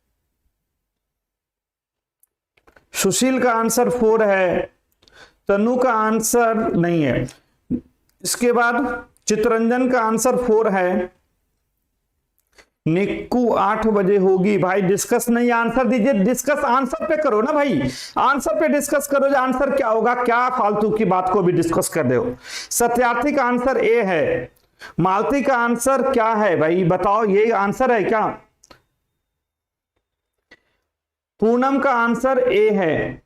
सुशील का आंसर 4 है, तनु का आंसर नहीं है। इसके बाद चित्रंजन का आंसर 4 है। निक्कू 8 बजे होगी भाई, डिस्कस नहीं, आंसर दीजिए। डिस्कस आंसर पे करो ना भाई, आंसर पे डिस्कस करो, आंसर क्या होगा, क्या फालतू की बात को भी डिस्कस कर दो। सत्यार्थी का आंसर ए है। मालती का आंसर क्या है भाई बताओ, ये आंसर है क्या? पूनम का आंसर ए है।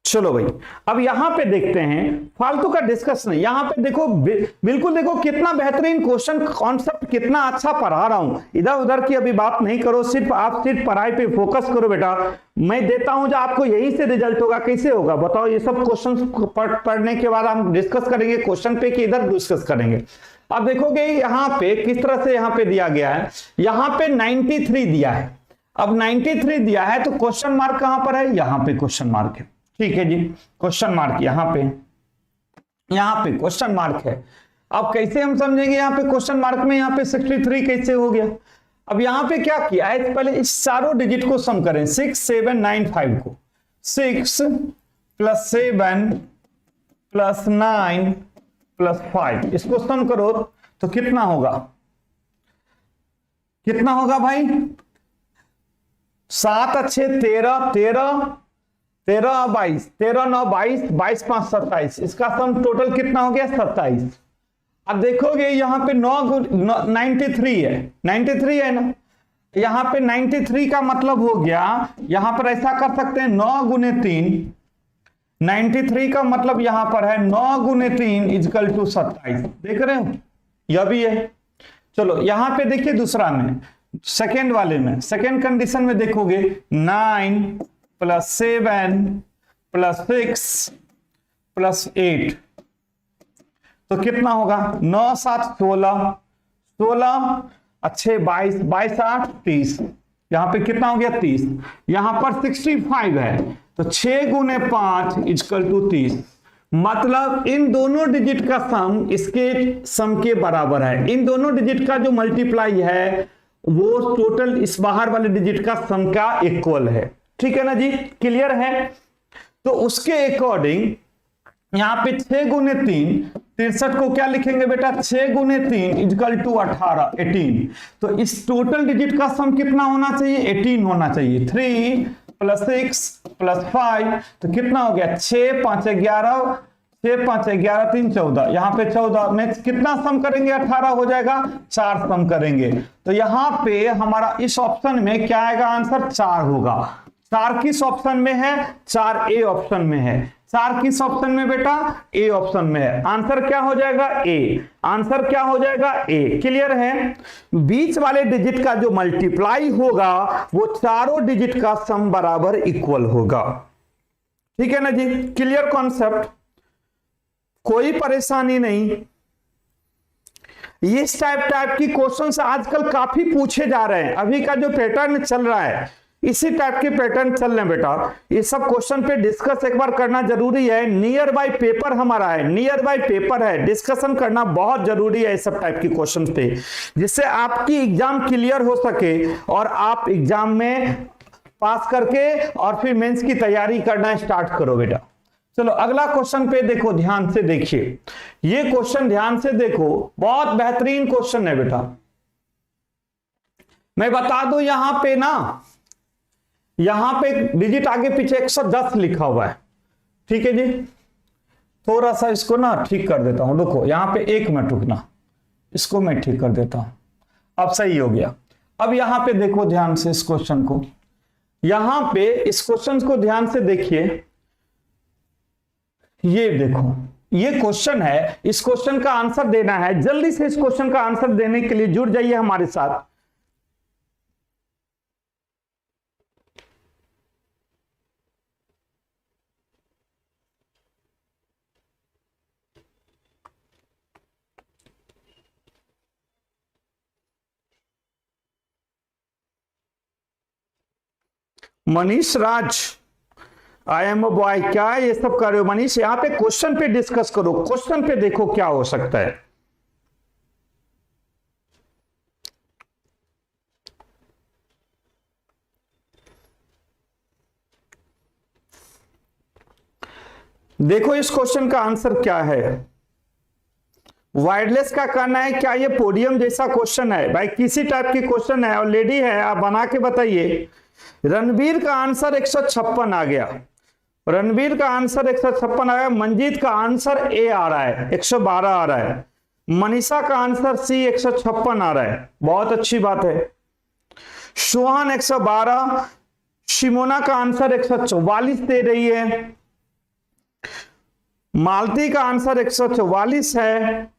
चलो भाई, अब यहां पे देखते हैं, फालतू का डिस्कस नहीं, यहां पे देखो बिल्कुल देखो कितना बेहतरीन क्वेश्चन, कॉन्सेप्ट कितना अच्छा पढ़ा रहा हूं। इधर उधर की अभी बात नहीं करो, सिर्फ पढ़ाई पे फोकस करो बेटा। मैं देता हूं जो आपको यहीं से रिजल्ट होगा। कैसे होगा बताओ? ये सब क्वेश्चन पढ़ने के बाद हम डिस्कस करेंगे क्वेश्चन पे कि इधर डिस्कस करेंगे। अब देखोगे यहां पे किस तरह से यहां पे दिया गया है, यहां पे 93 दिया है। अब 93 दिया है तो क्वेश्चन मार्क कहां पर है? यहां पे क्वेश्चन मार्क है, ठीक है जी। क्वेश्चन मार्क यहां पे क्वेश्चन मार्क है। अब कैसे हम समझेंगे यहां पे क्वेश्चन मार्क में यहां पे 63 कैसे हो गया? अब यहां पे क्या किया है, पहले इस चारों डिजिट को सम करें। 6 7 9 5 को 6 + 7 + 9 + 5 इसको सम करो तो कितना होगा? कितना होगा भाई? 7 अच्छे 13 13 13 22 13 9 22 22 5 27 इसका सम टोटल कितना हो गया? 27। अब देखोगे यहां पे 93 है, 93 है ना। यहां पे 93 का मतलब हो गया, यहां पर ऐसा कर सकते हैं 9 × 3। 93 का मतलब यहां पर है 9 × 3 = 27। देख रहे हो, यह भी है। चलो यहां पे देखिए दूसरा में, सेकेंड वाले में, सेकेंड कंडीशन में देखोगे 9 + 7 + 6 + 8 तो कितना होगा? 9 7 16 16 अच्छे 22 22 8 30। यहां पे कितना हो गया? 30। यहां पर 65 है तो 6 × 5 = 30। मतलब इन दोनों डिजिट का सम इसके सम के बराबर है। इन दोनों डिजिट का जो मल्टीप्लाई है वो टोटल इस बाहर वाले डिजिट का सम का इक्वल है, ठीक है ना जी। क्लियर है? तो उसके अकॉर्डिंग यहां पे 6 × 3 63 को क्या लिखेंगे बेटा? 6 × 3 = 18 18। तो इस टोटल डिजिट का सम कितना होना चाहिए? 18 होना चाहिए। 3 + 6 + 5 तो कितना हो गया? 6 5 11 6 5 11 3 14। यहां पे 14 में कितना सम करेंगे? 18 हो जाएगा, 4 सम करेंगे। तो यहां पे हमारा इस ऑप्शन में क्या आएगा? आंसर 4 होगा। 4 किस ऑप्शन में है? 4 ए ऑप्शन में है। 4 किस ऑप्शन में बेटा? ए ऑप्शन में है। आंसर क्या हो जाएगा? ए। आंसर क्या हो जाएगा? ए। क्लियर है? बीच वाले डिजिट का जो मल्टीप्लाई होगा वो चारों डिजिट का सम बराबर इक्वल होगा। ठीक है ना जी? Clear concept? कोई परेशानी नहीं। इस टाइप की क्वेश्चंस आजकल काफी पूछे जा रहे हैं। अभी का जो पैटर्न चल रहा है इसी टाइप के पैटर्न चल रहे हैं बेटा। ये सब क्वेश्चन पे डिस्कस एक बार करना जरूरी है। नियर बाय पेपर हमारा है, नियर बाय पेपर है, डिस्कशन करना बहुत जरूरी है इस सब टाइप की क्वेश्चन पे, जिससे आपकी एग्जाम क्लियर हो सके और आप एग्जाम में पास करके और फिर मेंस की तैयारी करना स्टार्ट करो बेटा। चलो अगला क्वेश्चन पे देखो, ध्यान से देखिए। ये क्वेश्चन ध्यान से देखो, बहुत बेहतरीन क्वेश्चन है बेटा। मैं बता दूं यहां पे ना, यहां पे डिजिट आगे पीछे 110 लिखा हुआ है। ठीक है जी? थोड़ा सा इसको ना ठीक कर देता हूं, रुको यहां पे 1 मिनट रुकना, इसको मैं ठीक कर देता हूं। अब सही हो गया। अब यहां पे देखो ध्यान से इस क्वेश्चन को, यहां पे इस क्वेश्चन को ध्यान से देखिए। ये देखो ये क्वेश्चन है, इस क्वेश्चन का आंसर देना है। जल्दी से इस क्वेश्चन का आंसर देने के लिए जुड़ जाइए हमारे साथ। मनीष राज, आई एम अ बॉय, क्या ये सब कर रहे हो मनीष? यहां पे क्वेश्चन पे डिस्कस करो, क्वेश्चन पे देखो क्या हो सकता है। देखो इस क्वेश्चन का आंसर क्या है। वायरलेस का करना है। क्या ये पोडियम जैसा क्वेश्चन है? भाई किसी टाइप की क्वेश्चन है और लेडी है, आप बना के बताइए। रणबीर का आंसर 156 आ गया, रणबीर का आंसर 156 आ गया। मंजीत का आंसर ए आ रहा है, 112 आ रहा है। मनीषा का आंसर सी 156 आ रहा है, बहुत अच्छी बात है। सोहन 112, शिमोना का आंसर 144 दे रही है। मालती का आंसर 144 है।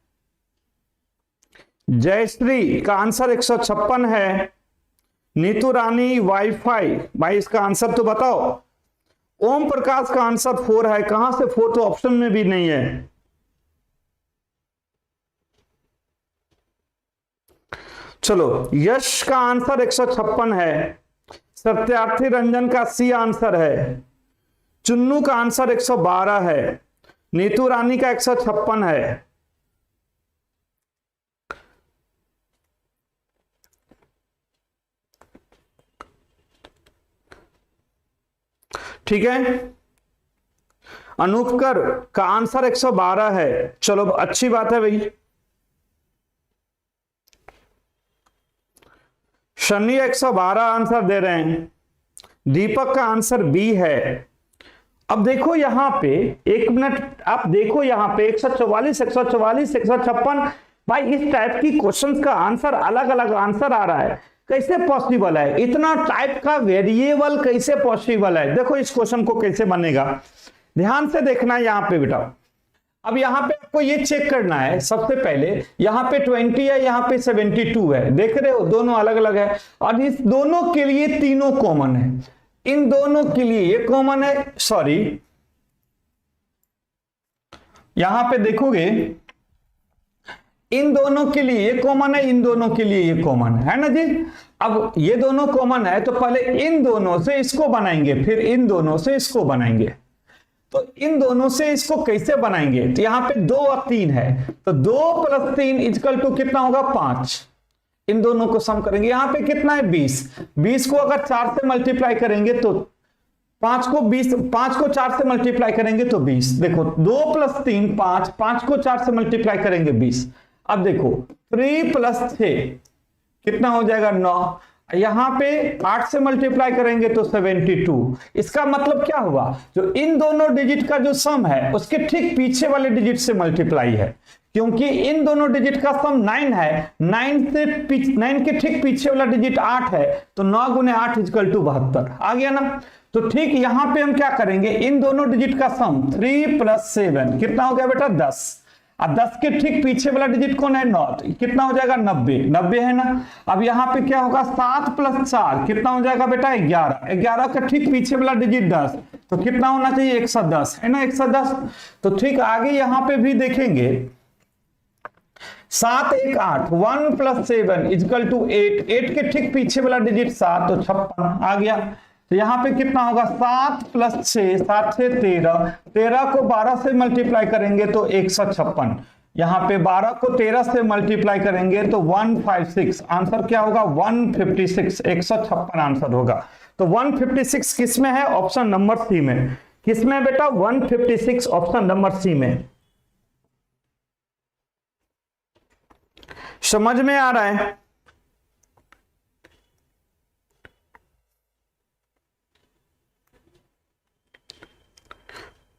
जयश्री का आंसर 156 है। नीतू रानी वाईफाई, भाई इसका आंसर तो बताओ। ओम प्रकाश का आंसर 4 है। कहां से 4? तो ऑप्शन में भी नहीं है। चलो यश का आंसर 156 है। सत्यार्थी रंजन का सी आंसर है। चुन्नू का आंसर 112 है। नीतू रानी का 156 है। ठीक है। अनूपकर का आंसर 112 है। चलो अच्छी बात है भाई। शनि 112 आंसर दे रहे हैं। दीपक का आंसर बी है। अब देखो यहां पे, एक मिनट, आप देखो यहां पे 144, 144, 156, भाई इस टाइप की क्वेश्चंस का आंसर अलग अलग आंसर आ रहा है। कैसे पॉसिबल है? इतना टाइप का वेरिएबल कैसे पॉसिबल है? देखो इस क्वेश्चन को कैसे बनेगा, ध्यान से देखना है यहां पे बेटा। अब यहां पे आपको ये चेक करना है सबसे पहले, यहां पे 20 है, यहां पे 72 है, देख रहे हो दोनों अलग अलग है। और इस दोनों के लिए तीनों कॉमन है, इन दोनों के लिए ये कॉमन है। सॉरी, यहां पे देखोगे इन दोनों के लिए ये कॉमन है, इन दोनों के लिए ये कॉमन है ना जी। अब ये दोनों कॉमन है तो पहले इन दोनों से इसको बनाएंगे, फिर इन दोनों से इसको बनाएंगे। तो इन दोनों से इसको कैसे बनाएंगे? तो यहां पे 2 और 3 है, तो 2 + 3 = कितना होगा? 5। इन दोनों को सम करेंगे, यहां पे कितना है? 20। 20 को अगर 4 से मल्टीप्लाई करेंगे तो 5 को 20, 5 को 4 से मल्टीप्लाई करेंगे तो 20। देखो 2 + 3 5, 5 को 4 से मल्टीप्लाई करेंगे 20। अब देखो 3 + 6 कितना हो जाएगा? 9। यहां पे 8 से मल्टीप्लाई करेंगे तो 72। इसका मतलब क्या हुआ? जो इन दोनों डिजिट का जो सम है उसके ठीक पीछे वाले डिजिट से मल्टीप्लाई है। क्योंकि इन दोनों डिजिट का सम 9 है, 9 के ठीक पीछे वाला डिजिट 8 है, तो 9 गुने 8 इक्वल टू 72 आ गया ना। तो ठीक यहां पे हम क्या करेंगे, इन दोनों डिजिट का सम 3 + 7 कितना हो गया बेटा 10। अब 10 के ठीक पीछे वाला डिजिट कौन है 9, तो कितना हो जाएगा 90 है ना। अब यहाँ पे क्या होगा 7 + 4 कितना हो जाएगा बेटा 11 के ठीक पीछे वाला डिजिट 10, तो कितना होना चाहिए 110 है ना 110। तो ठीक आगे यहाँ पे भी देखेंगे 7 1 8 1 + 7 इक्वल टू 8 के ठीक पीछे वाला डिजिट 7 तो 56 आ गया। तो यहां पे कितना होगा 7 + 6 7 से 13 को 12 से मल्टीप्लाई करेंगे तो 156, यहां पे 12 को 13 से मल्टीप्लाई करेंगे तो 156, आंसर क्या होगा 156, 156 आंसर होगा। तो 156 किस में है, ऑप्शन नंबर सी में। किस में बेटा 156 ऑप्शन नंबर सी में। समझ में आ रहा है।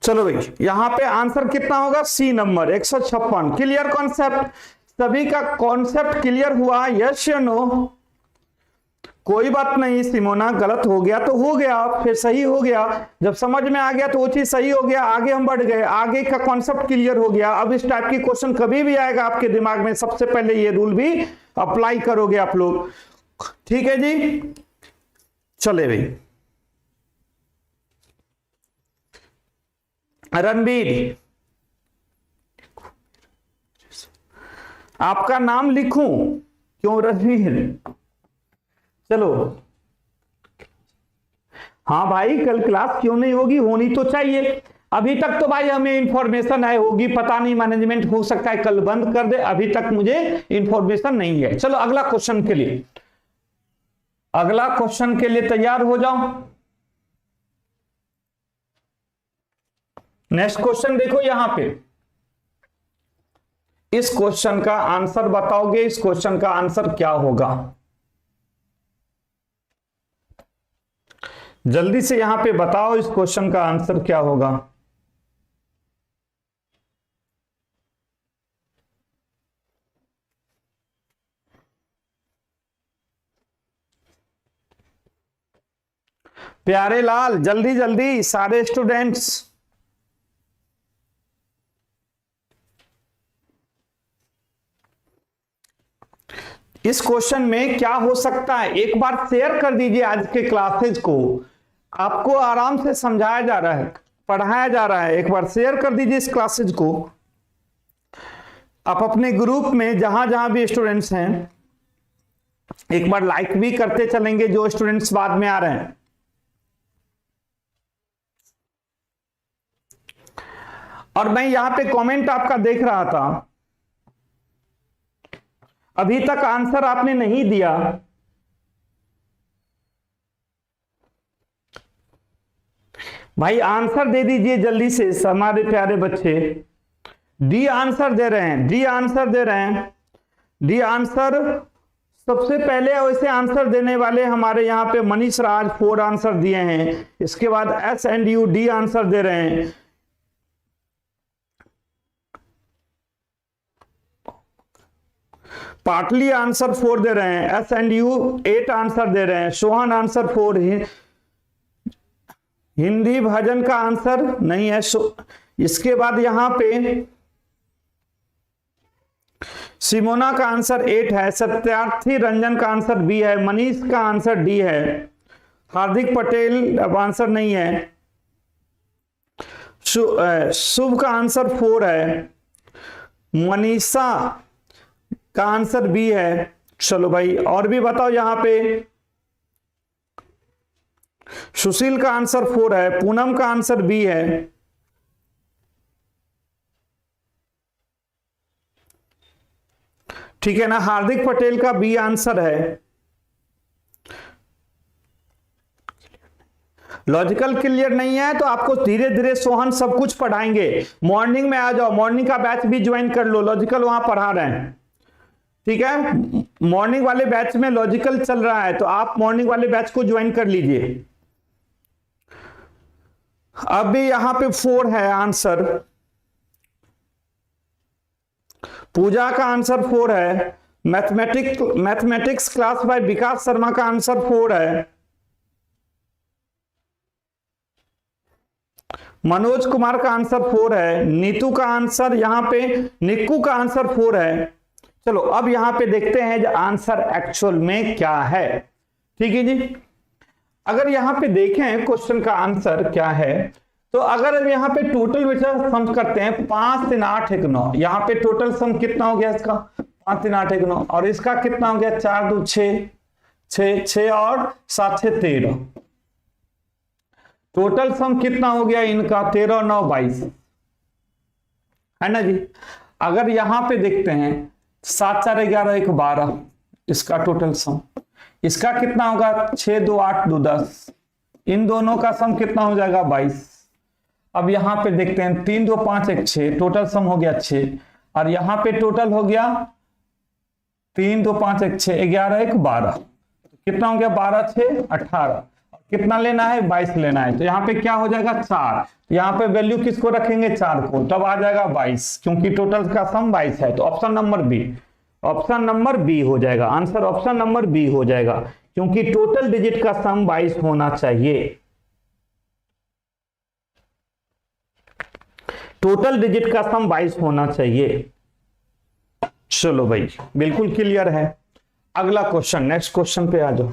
चलो भाई यहां पे आंसर कितना होगा सी नंबर 156। क्लियर कॉन्सेप्ट, सभी का कॉन्सेप्ट क्लियर हुआ, यस या नो। कोई बात नहीं सिमोना, गलत हो गया तो हो गया, फिर सही हो गया, जब समझ में आ गया तो वो चीज सही हो गया, आगे हम बढ़ गए, आगे का कॉन्सेप्ट क्लियर हो गया। अब इस टाइप की क्वेश्चन कभी भी आएगा आपके दिमाग में, सबसे पहले ये रूल भी अप्लाई करोगे आप लोग, ठीक है जी। चले भाई रणबीर, आपका नाम लिखूं क्यों रणबीर, चलो हाँ भाई कल क्लास क्यों नहीं होगी, होनी तो चाहिए। अभी तक तो भाई हमें इंफॉर्मेशन है, होगी पता नहीं, मैनेजमेंट हो सकता है कल बंद कर दे, अभी तक मुझे इंफॉर्मेशन नहीं है। चलो अगला क्वेश्चन के लिए, अगला क्वेश्चन के लिए तैयार हो जाओ। नेक्स्ट क्वेश्चन देखो यहां पे, इस क्वेश्चन का आंसर बताओगे, इस क्वेश्चन का आंसर क्या होगा, जल्दी से यहां पे बताओ इस क्वेश्चन का आंसर क्या होगा। प्यारे लाल जल्दी जल्दी सारे स्टूडेंट्स, इस क्वेश्चन में क्या हो सकता है एक बार शेयर कर दीजिए आज के क्लासेज को, आपको आराम से समझाया जा रहा है, पढ़ाया जा रहा है, एक बार शेयर कर दीजिए इस क्लासेज को। आप अपने ग्रुप में जहां जहां भी स्टूडेंट्स हैं एक बार लाइक भी करते चलेंगे, जो स्टूडेंट्स बाद में आ रहे हैं। और मैं यहां पे कमेंट आपका देख रहा था, अभी तक आंसर आपने नहीं दिया, भाई आंसर दे दीजिए जल्दी से हमारे प्यारे बच्चे। डी आंसर दे रहे हैं, डी आंसर दे रहे हैं, डी आंसर सबसे पहले वैसे आंसर देने वाले हमारे यहाँ पे मनीष राज 4 आंसर दिए हैं, इसके बाद S and U D answer दे रहे हैं, पाटली आंसर 4 दे रहे हैं, एस एंड यू 8 आंसर दे रहे हैं, सोहन आंसर 4, हिंदी भजन का आंसर नहीं है। इसके बाद यहां पे सिमोना का आंसर 8 है, सत्यार्थी रंजन का आंसर बी है, मनीष का आंसर डी है, हार्दिक पटेल अब आंसर नहीं है, शुभ का आंसर 4 है, मनीषा का आंसर बी है। चलो भाई और भी बताओ, यहां पे सुशील का आंसर 4 है, पूनम का आंसर बी है, ठीक है ना, हार्दिक पटेल का बी आंसर है। लॉजिकल क्लियर नहीं है तो आपको धीरे धीरे सोहन सब कुछ पढ़ाएंगे, मॉर्निंग में आ जाओ, मॉर्निंग का बैच भी ज्वाइन कर लो, लॉजिकल वहां पढ़ा रहे हैं, ठीक है, मॉर्निंग वाले बैच में लॉजिकल चल रहा है तो आप मॉर्निंग वाले बैच को ज्वाइन कर लीजिए। अब भी यहां पे 4 है आंसर, पूजा का आंसर 4 है। मैथमेटिक्स क्लास बाय विकास शर्मा का आंसर 4 है। मनोज कुमार का आंसर 4 है। नीतू का आंसर यहां पे, निक्कू का आंसर 4 है। चलो अब यहां पे देखते हैं जो आंसर एक्चुअल में क्या है। ठीक है जी, अगर यहां पे देखें क्वेश्चन का आंसर क्या है, तो अगर यहाँ पे टोटल बेटा सम करते हैं 5 3 8 1 9, यहाँ पे टोटल सम कितना हो गया इसका 5 3 8 1 9, और इसका कितना हो गया 4 2 6 6 6 और 7 6 13। टोटल सम कितना हो गया इनका 13 9 22 है ना जी। अगर यहां पे देखते हैं 7 4 11 1 12, इसका टोटल सम, इसका कितना होगा 6 2 8 2 10, इन दोनों का सम कितना हो जाएगा 22। अब यहां पे देखते हैं 3 2 5 1 6, टोटल सम हो गया 6, और यहां पे टोटल हो गया 3 2 5 1 6 11 1 12, कितना हो गया 12 6 18, कितना लेना है 22 लेना है, तो यहाँ पे क्या हो जाएगा 4, तो यहाँ पे वैल्यू किसको रखेंगे 4 को, तब आ जाएगा 22, क्योंकि टोटल का सम 22 है। तो option number B, option number B हो जाएगा आंसर, ऑप्शन नंबर बी हो जाएगा, क्योंकि टोटल डिजिट का सम 22 होना चाहिए। टोटल डिजिट का सम 22 होना चाहिए। चलो भाई बिल्कुल क्लियर है। अगला क्वेश्चन, नेक्स्ट क्वेश्चन पे आ जाओ।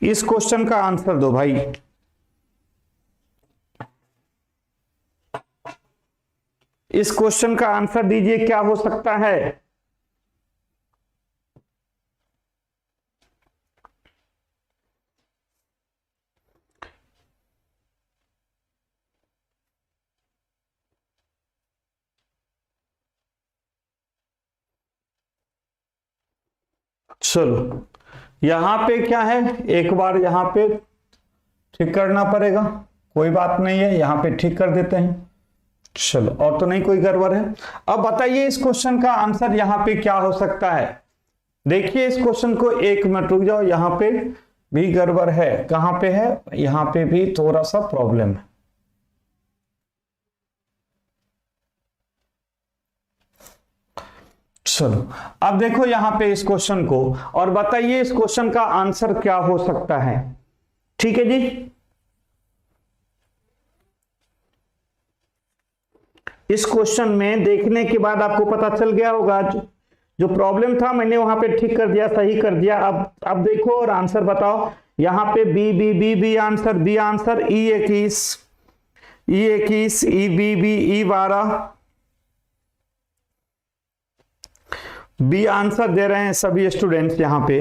इस क्वेश्चन का आंसर दो भाई। इस क्वेश्चन का आंसर दीजिए, क्या हो सकता है। चलो यहां पे क्या है, एक बार यहां पे ठीक करना पड़ेगा, कोई बात नहीं है, यहां पे ठीक कर देते हैं। चलो और तो नहीं कोई गड़बड़ है। अब बताइए इस क्वेश्चन का आंसर यहां पे क्या हो सकता है। देखिए इस क्वेश्चन को, एक मिनट रुक जाओ, यहां पे भी गड़बड़ है। कहां पे है, यहां पे भी थोड़ा सा प्रॉब्लम है। चलो अब देखो यहां पे इस क्वेश्चन को, और बताइए इस क्वेश्चन का आंसर क्या हो सकता है। ठीक है जी, इस क्वेश्चन में देखने के बाद आपको पता चल गया होगा, जो प्रॉब्लम था मैंने वहां पे ठीक कर दिया, सही कर दिया। अब देखो और आंसर बताओ। यहां पे B B B B answer, B answer E 21 E B B E 12, B answer दे रहे हैं सभी स्टूडेंट्स यहां पे।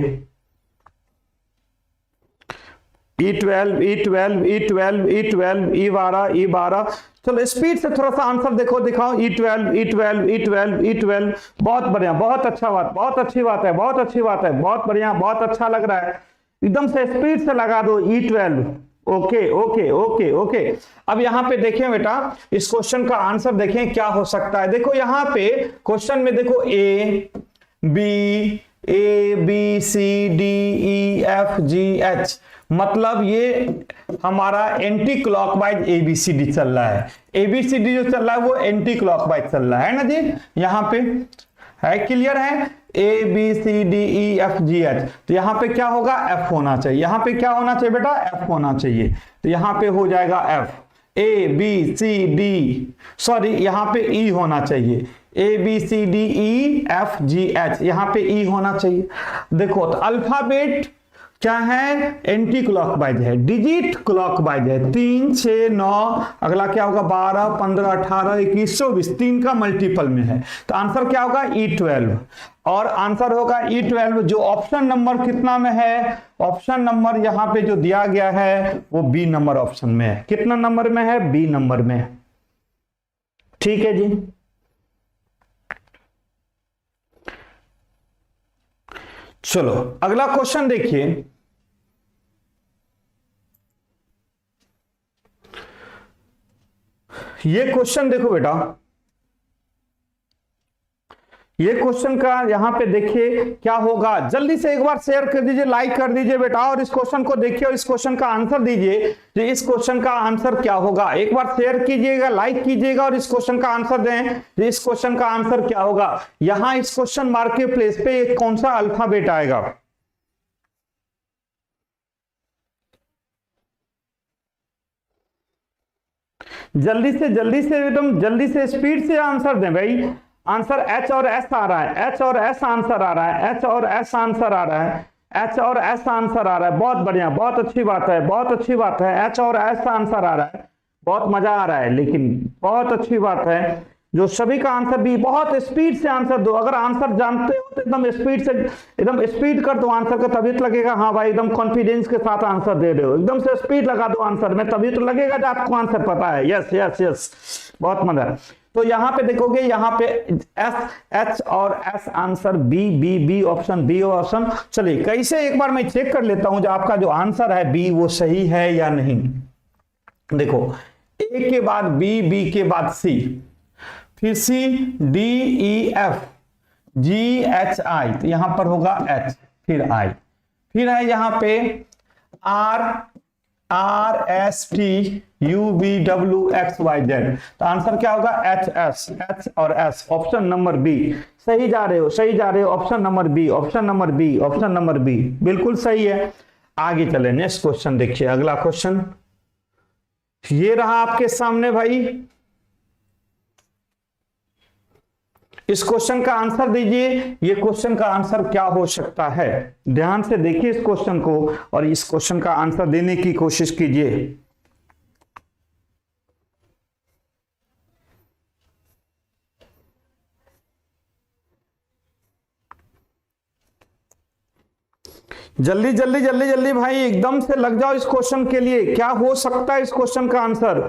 E12 E12 E12 E12 E12 E12। चलो स्पीड से थोड़ा सा आंसर देखो, दिखाओ। E12 E12 E12 E12। बहुत बढ़िया, बहुत अच्छा बात, बहुत अच्छी बात है, बहुत अच्छी बात है, बहुत बढ़िया, बहुत अच्छा लग रहा है। एकदम से स्पीड से लगा दो E12। Okay okay okay okay. अब यहां पे देखें बेटा, इस क्वेश्चन का आंसर देखें क्या हो सकता है। देखो यहां पे क्वेश्चन में देखो A B C D E F G H, मतलब ये हमारा एंटी क्लॉकवाइज एबीसीडी चल रहा है। एबीसीडी जो चल रहा है वो एंटी क्लॉकवाइज चल रहा है ना जी। यहां पे है, क्लियर है, A B C D E F G H, तो यहां पे क्या होगा एफ होना चाहिए। यहां पे क्या होना चाहिए बेटा, एफ होना चाहिए, तो यहां पे हो जाएगा F. A B C D, sorry यहां पे ई होना चाहिए, A B C D E F G H, यहां पे ई होना चाहिए। देखो तो अल्फाबेट क्या है, एंटी क्लॉकवाइज है, डिजिट क्लॉकवाइज है। 3 6 9, अगला क्या होगा 12 15 18 21 24, 3 का मल्टीपल में है, तो आंसर क्या होगा E12, और आंसर होगा E12 जो ऑप्शन नंबर कितना में है, ऑप्शन नंबर यहां पे जो दिया गया है वो बी नंबर ऑप्शन में है। कितना नंबर में है, बी नंबर में है। ठीक है जी, चलो अगला क्वेश्चन देखिए। ये क्वेश्चन देखो बेटा, ये क्वेश्चन का यहाँ पे देखिए क्या होगा, जल्दी से एक बार शेयर कर दीजिए, लाइक कर दीजिए बेटा, और इस क्वेश्चन को देखिए और इस क्वेश्चन का आंसर दीजिए। तो इस क्वेश्चन का आंसर क्या होगा, एक बार शेयर कीजिएगा, लाइक कीजिएगा और इस क्वेश्चन का आंसर दें। तो इस क्वेश्चन का आंसर क्या होगा, यहां इस क्वेश्चन मार्क के प्लेस पे कौन सा अल्फाबेट आएगा। जल्दी से एकदम जल्दी से स्पीड से आंसर दें भाई। आंसर एच और एस आ रहा है, एच और एस आंसर आ रहा है, एच और एस आंसर आ रहा है, एच और एस आंसर आ रहा है। बहुत बढ़िया, बहुत अच्छी बात है, बहुत अच्छी बात है। एच और एस आंसर आ रहा है, बहुत मजा आ रहा है, लेकिन बहुत अच्छी बात है जो सभी का आंसर भी। बहुत स्पीड से आंसर दो, अगर आंसर जानते हो तो एकदम स्पीड से, एकदम स्पीड कर दो आंसर का, तभी तो लगेगा हाँ भाई एकदम कॉन्फिडेंस के साथ आंसर दे रहे हो। एकदम से स्पीड लगा दो आंसर में, तभी तो लगेगा कि आपको आंसर पता है। यस यस यस, बहुत मजा। तो यहां पे देखोगे, यहां पे एस, एच और S answer B, B B option, B option. चलिए कैसे, एक बार मैं चेक कर लेता हूं जो आपका जो आंसर है बी वो सही है या नहीं। देखो, ए के बाद बी, बी के बाद सी, फिर सी, D, E, F, G, H, आई, तो यहां पर होगा एच, फिर आई, फिर है यहां पे R, R, S, T, U, V, W, X, Y, Z. तो आंसर क्या होगा, एच, एस, एच और एस, ऑप्शन नंबर बी। सही जा रहे हो, सही जा रहे हो, option number B, option number B, option number B, बिल्कुल सही है। आगे चले, नेक्स्ट क्वेश्चन देखिए, अगला क्वेश्चन ये रहा आपके सामने भाई। इस क्वेश्चन का आंसर दीजिए, ये क्वेश्चन का आंसर क्या हो सकता है। ध्यान से देखिए इस क्वेश्चन को और इस क्वेश्चन का आंसर देने की कोशिश कीजिए। जल्दी जल्दी जल्दी जल्दी भाई, एकदम से लग जाओ इस क्वेश्चन के लिए। क्या हो सकता है इस क्वेश्चन का आंसर।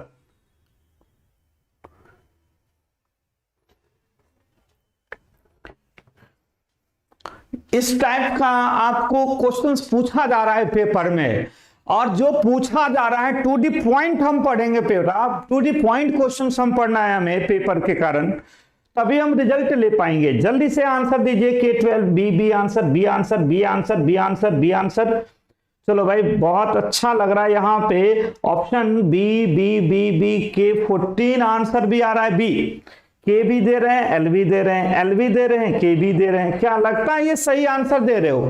इस टाइप का आपको क्वेश्चंस पूछा जा रहा है पेपर में, और जो पूछा जा रहा है टू दी पॉइंट हम पढ़ेंगे paper, to the point questions हम पढ़ना है हमें पेपर के कारण, तभी हम रिजल्ट ले पाएंगे। जल्दी से आंसर दीजिए। K12 B, B answer, B answer, B answer, B answer, B answer. चलो भाई, बहुत अच्छा लग रहा है यहाँ पे option B, B B B, K14 answer भी आ रहा है बी। के भी दे रहे हैं, एल भी दे रहे हैं, एल भी दे रहे हैं, के भी दे रहे हैं। क्या लगता है ये सही आंसर दे रहे हो,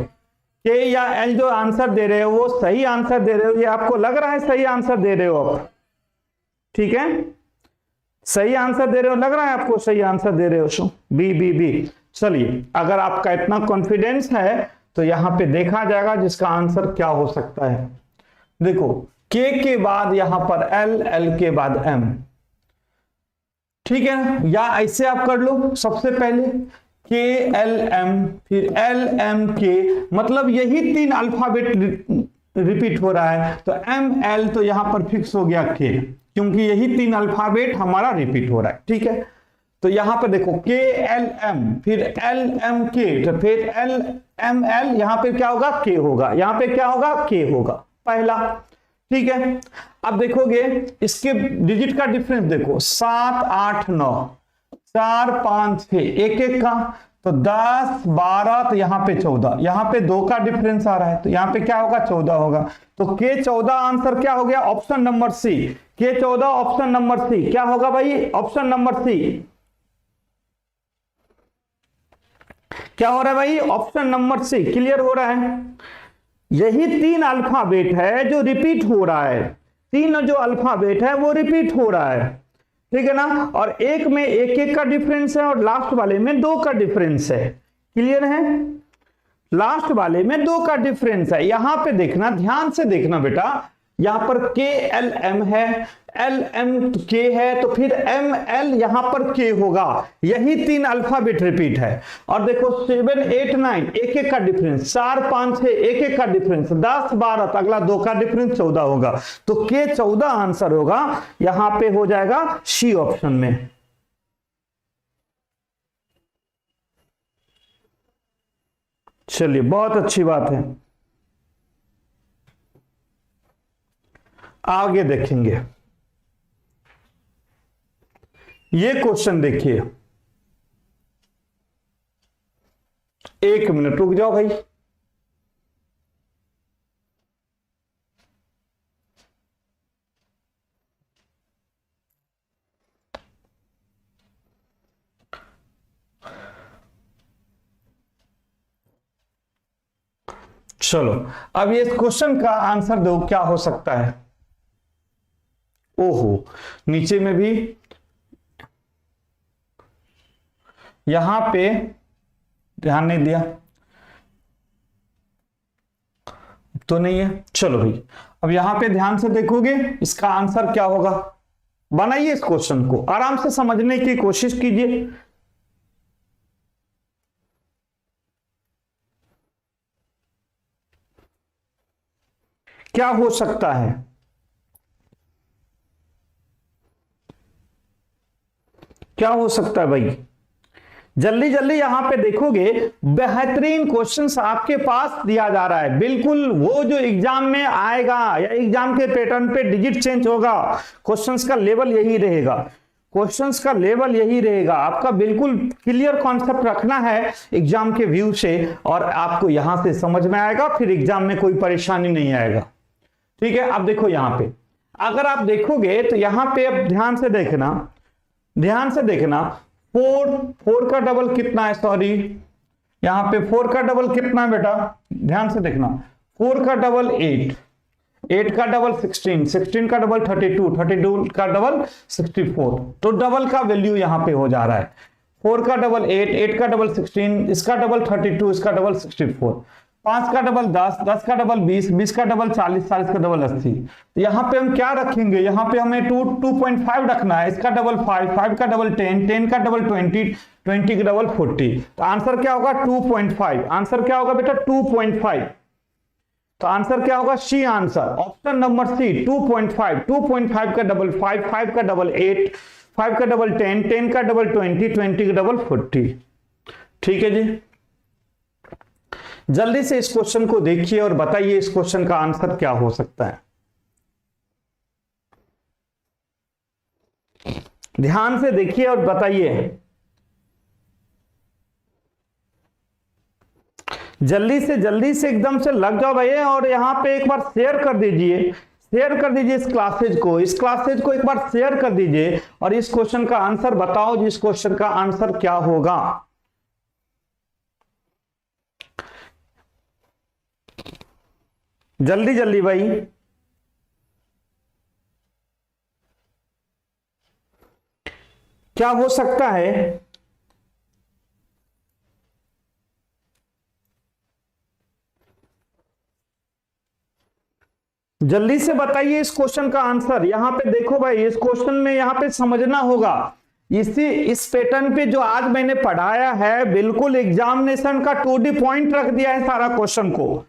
के या एल जो आंसर दे रहे हो वो सही आंसर दे रहे हो, ये आपको लग रहा है सही आंसर दे रहे हो आप, ठीक है, सही आंसर दे रहे हो, लग रहा है आपको सही आंसर दे रहे हो, बी बी बी। चलिए, अगर आपका इतना कॉन्फिडेंस है तो यहां पे देखा जाएगा जिसका आंसर क्या हो सकता है। देखो, के के बाद यहां पर एल, एल के बाद एम, ठीक है ना, या ऐसे आप कर लो सबसे पहले के एल एम, फिर एल एम के, मतलब यही तीन अल्फाबेट रिपीट हो रहा है, तो एम एल तो यहां पर फिक्स हो गया के, क्योंकि यही तीन अल्फाबेट हमारा रिपीट हो रहा है, ठीक है। तो यहां पर देखो के एल एम, फिर एल एम के, तो फिर एल एम एल, यहां पे क्या होगा, के होगा, यहां पे क्या होगा, के होगा पहला, ठीक है। अब देखोगे इसके डिजिट का डिफरेंस देखो, 7 8 9, 4 5 6, एक एक का, तो 10 12, तो यहां पे 14, यहां पे 2 का डिफरेंस आ रहा है, तो यहां पे क्या होगा, 14 होगा। तो के 14 आंसर क्या हो गया, ऑप्शन नंबर सी। के 14 ऑप्शन नंबर सी, क्या होगा भाई, ऑप्शन नंबर सी। क्या हो रहा है भाई, ऑप्शन नंबर सी। क्लियर हो रहा है, यही तीन अल्फाबेट है जो रिपीट हो रहा है, तीन जो अल्फाबेट है वो रिपीट हो रहा है, ठीक है ना, और एक में एक एक का डिफरेंस है और लास्ट वाले में 2 का डिफरेंस है। क्लियर है, लास्ट वाले में 2 का डिफरेंस है। यहां पे देखना, ध्यान से देखना बेटा, यहां पर के एल एम है, एल एम के है, तो फिर एम एल यहां पर के होगा, यही तीन अल्फाबेट रिपीट है। और देखो 7 8 9, एक एक का डिफरेंस, 4 5 6, एक एक का डिफरेंस, 10 12, तो अगला 2 का डिफरेंस 14 होगा, तो के 14 आंसर होगा, यहां पे हो जाएगा सी ऑप्शन में। चलिए, बहुत अच्छी बात है, आगे देखेंगे। ये क्वेश्चन देखिए, 1 मिनट रुक जाओ भाई। चलो अब ये क्वेश्चन का आंसर दो, क्या हो सकता है। ओहो, नीचे में भी यहां पे ध्यान नहीं दिया तो नहीं है। चलो भाई अब यहां पे ध्यान से देखोगे इसका आंसर क्या होगा। बनाइए इस क्वेश्चन को, आराम से समझने की कोशिश कीजिए। क्या हो सकता है, क्या हो सकता है भाई। जल्दी जल्दी यहां पे देखोगे, बेहतरीन क्वेश्चंस आपके पास दिया जा रहा है। बिल्कुल वो जो एग्जाम में आएगा या एग्जाम के पैटर्न पे डिजिट चेंज होगा, क्वेश्चंस का लेवल यही रहेगा, क्वेश्चंस का लेवल यही रहेगा। आपका बिल्कुल क्लियर कॉन्सेप्ट रखना है एग्जाम के व्यू से, और आपको यहां से समझ में आएगा, फिर एग्जाम में कोई परेशानी नहीं आएगा। ठीक है, अब देखो यहां पे अगर आप देखोगे तो यहां पे अब ध्यान से देखना, ध्यान से देखना। 4 का डबल कितना है, सॉरी यहां पे 4 का डबल कितना है बेटा, ध्यान से देखना। 4 का डबल 8, 8 का डबल 16, 16 का डबल 32, 32 का डबल 64। तो डबल का वैल्यू यहां पे हो जा रहा है। 4 का डबल 8, 8 का डबल 16, इसका डबल 32, इसका डबल 64। 5 का डबल 10, 10 का डबल 20, 20 का डबल 40, 40 का डबल 80। तो यहाँ पे हम क्या रखेंगे, यहाँ पे हमें 2.5 रखना है। इसका डबल 5, 5 का डबल 10, 10 का डबल 20, 20 का डबल 40। तो आंसर क्या होगा 2.5। आंसर क्या होगा बेटा 2.5। तो आंसर क्या होगा, C answer, option number C 2.5। 2.5 का डबल 5, 5 का डबल 8, 5 का डबल 10, 10 का डबल 20, 20 का डबल 40। ठीक है जी, जल्दी से इस क्वेश्चन को देखिए और बताइए इस क्वेश्चन का आंसर क्या हो सकता है। ध्यान से देखिए और बताइए, जल्दी से एकदम से लग जाओ भाई। और यहां पे एक बार शेयर कर दीजिए, शेयर कर दीजिए इस क्लासेज को, इस क्लासेज को एक बार शेयर कर दीजिए और इस क्वेश्चन का आंसर बताओ जी, इस क्वेश्चन का आंसर क्या होगा। जल्दी जल्दी भाई, क्या हो सकता है। जल्दी से बताइए इस क्वेश्चन का आंसर। यहां पे देखो भाई, इस क्वेश्चन में यहां पे समझना होगा, इस पैटर्न पे जो आज मैंने पढ़ाया है, बिल्कुल एग्जामिनेशन का 2D पॉइंट रख दिया है सारा क्वेश्चन को,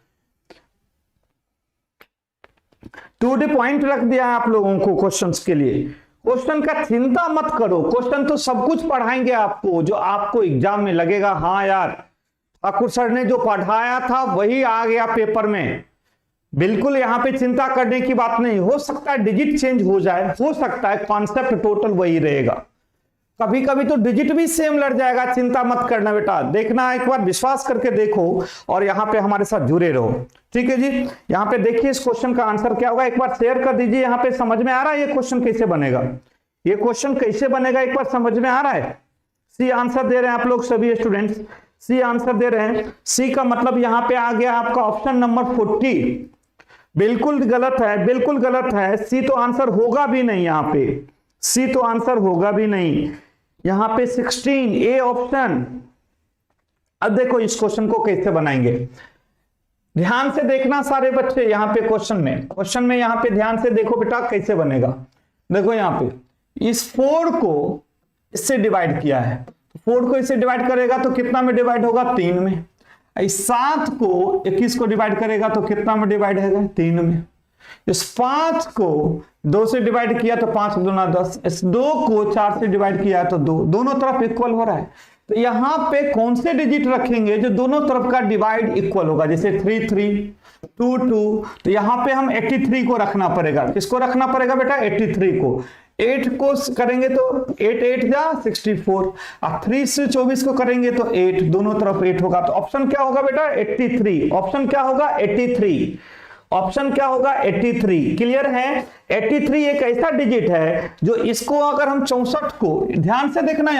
2D पॉइंट रख दिया है आप लोगों को क्वेश्चंस के लिए। क्वेश्चन का चिंता मत करो, क्वेश्चन तो सब कुछ पढ़ाएंगे आपको जो आपको एग्जाम में लगेगा हाँ यार ठाकुर सर ने जो पढ़ाया था वही आ गया पेपर में। बिल्कुल यहां पे चिंता करने की बात नहीं। हो सकता है डिजिट चेंज हो जाए, हो सकता है कॉन्सेप्ट टोटल वही रहेगा, कभी कभी तो डिजिट भी सेम लड़ जाएगा। चिंता मत करना बेटा, देखना एक बार विश्वास करके देखो और यहाँ पे हमारे साथ जुड़े रहो। ठीक है जी, यहाँ पे देखिए इस क्वेश्चन का आंसर क्या होगा, एक बार शेयर कर दीजिए। यहाँ पे समझ में आ रहा है ये क्वेश्चन कैसे बनेगा, ये क्वेश्चन कैसे बनेगा एक बार समझ में आ रहा है। सी आंसर दे रहे हैं आप लोग सभी स्टूडेंट्स, सी आंसर दे रहे हैं। सी का मतलब यहाँ पे आ गया आपका ऑप्शन नंबर 40। बिल्कुल गलत है, बिल्कुल गलत है। सी तो आंसर होगा भी नहीं, यहाँ पे सी तो आंसर होगा भी नहीं। यहां पे 16 ए ऑप्शन। अब देखो इस क्वेश्चन को कैसे बनाएंगे, ध्यान से देखना सारे बच्चे। यहां पे क्वेश्चन में यहां पे ध्यान से देखो बेटा कैसे बनेगा। देखो यहां पे इस 4 को इससे डिवाइड किया है, 4 को इससे डिवाइड करेगा तो कितना में डिवाइड होगा 3 में। इस 7 को 21 को डिवाइड करेगा तो कितना में डिवाइड होगा 3 में। इस 5 को 2 से डिवाइड किया तो 5 दूना 10। इस 2 को 4 से डिवाइड किया तो 2, दोनों तरफ इक्वल हो रहा है। तो यहां पे कौन से डिजिट रखेंगे जो दोनों तरफ का डिवाइड इक्वल होगा, जैसे 3 3 2 2। तो यहां पे हम 83 को रखना पड़ेगा। किसको रखना पड़ेगा बेटा 83 को। 8 को करेंगे तो 8 8 जा 64, और 3 से 24 को करेंगे तो 8, दोनों तरफ 8 होगा। तो ऑप्शन क्या होगा बेटा 83। ऑप्शन क्या होगा 83। ऑप्शन क्या होगा 83। क्लियर है। 83 एक ऐसा डिजिट है जो इसको अगर हम 64 को ध्यान से देखना,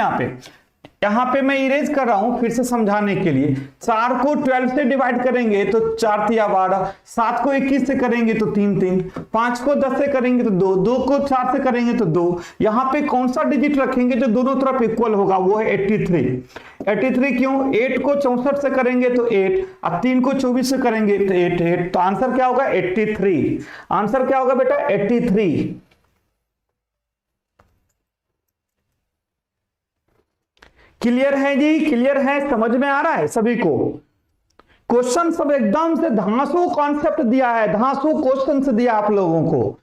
यहां पे मैं इरेज कर रहा हूं फिर से समझाने के लिए। 4 को 12 से डिवाइड करेंगे तो 4 तिया 12, 7 को 21 से करेंगे तो 3 3, 5 को 10 से करेंगे तो 2, 2 को 4 से करेंगे तो 2। यहां पे कौन सा डिजिट रखेंगे जो दोनों तरफ इक्वल होगा, वो है 83। 83 क्यों, 8 को 64 से करेंगे तो 8, और 3 को 24 से करेंगे तो 8 8। तो आंसर क्या होगा 83। आंसर क्या होगा बेटा 83। क्लियर है जी, क्लियर है, समझ में आ रहा है सभी को। क्वेश्चन सब एकदम से धांसू कॉन्सेप्ट दिया है, धांसू क्वेश्चन से दिया आप लोगों को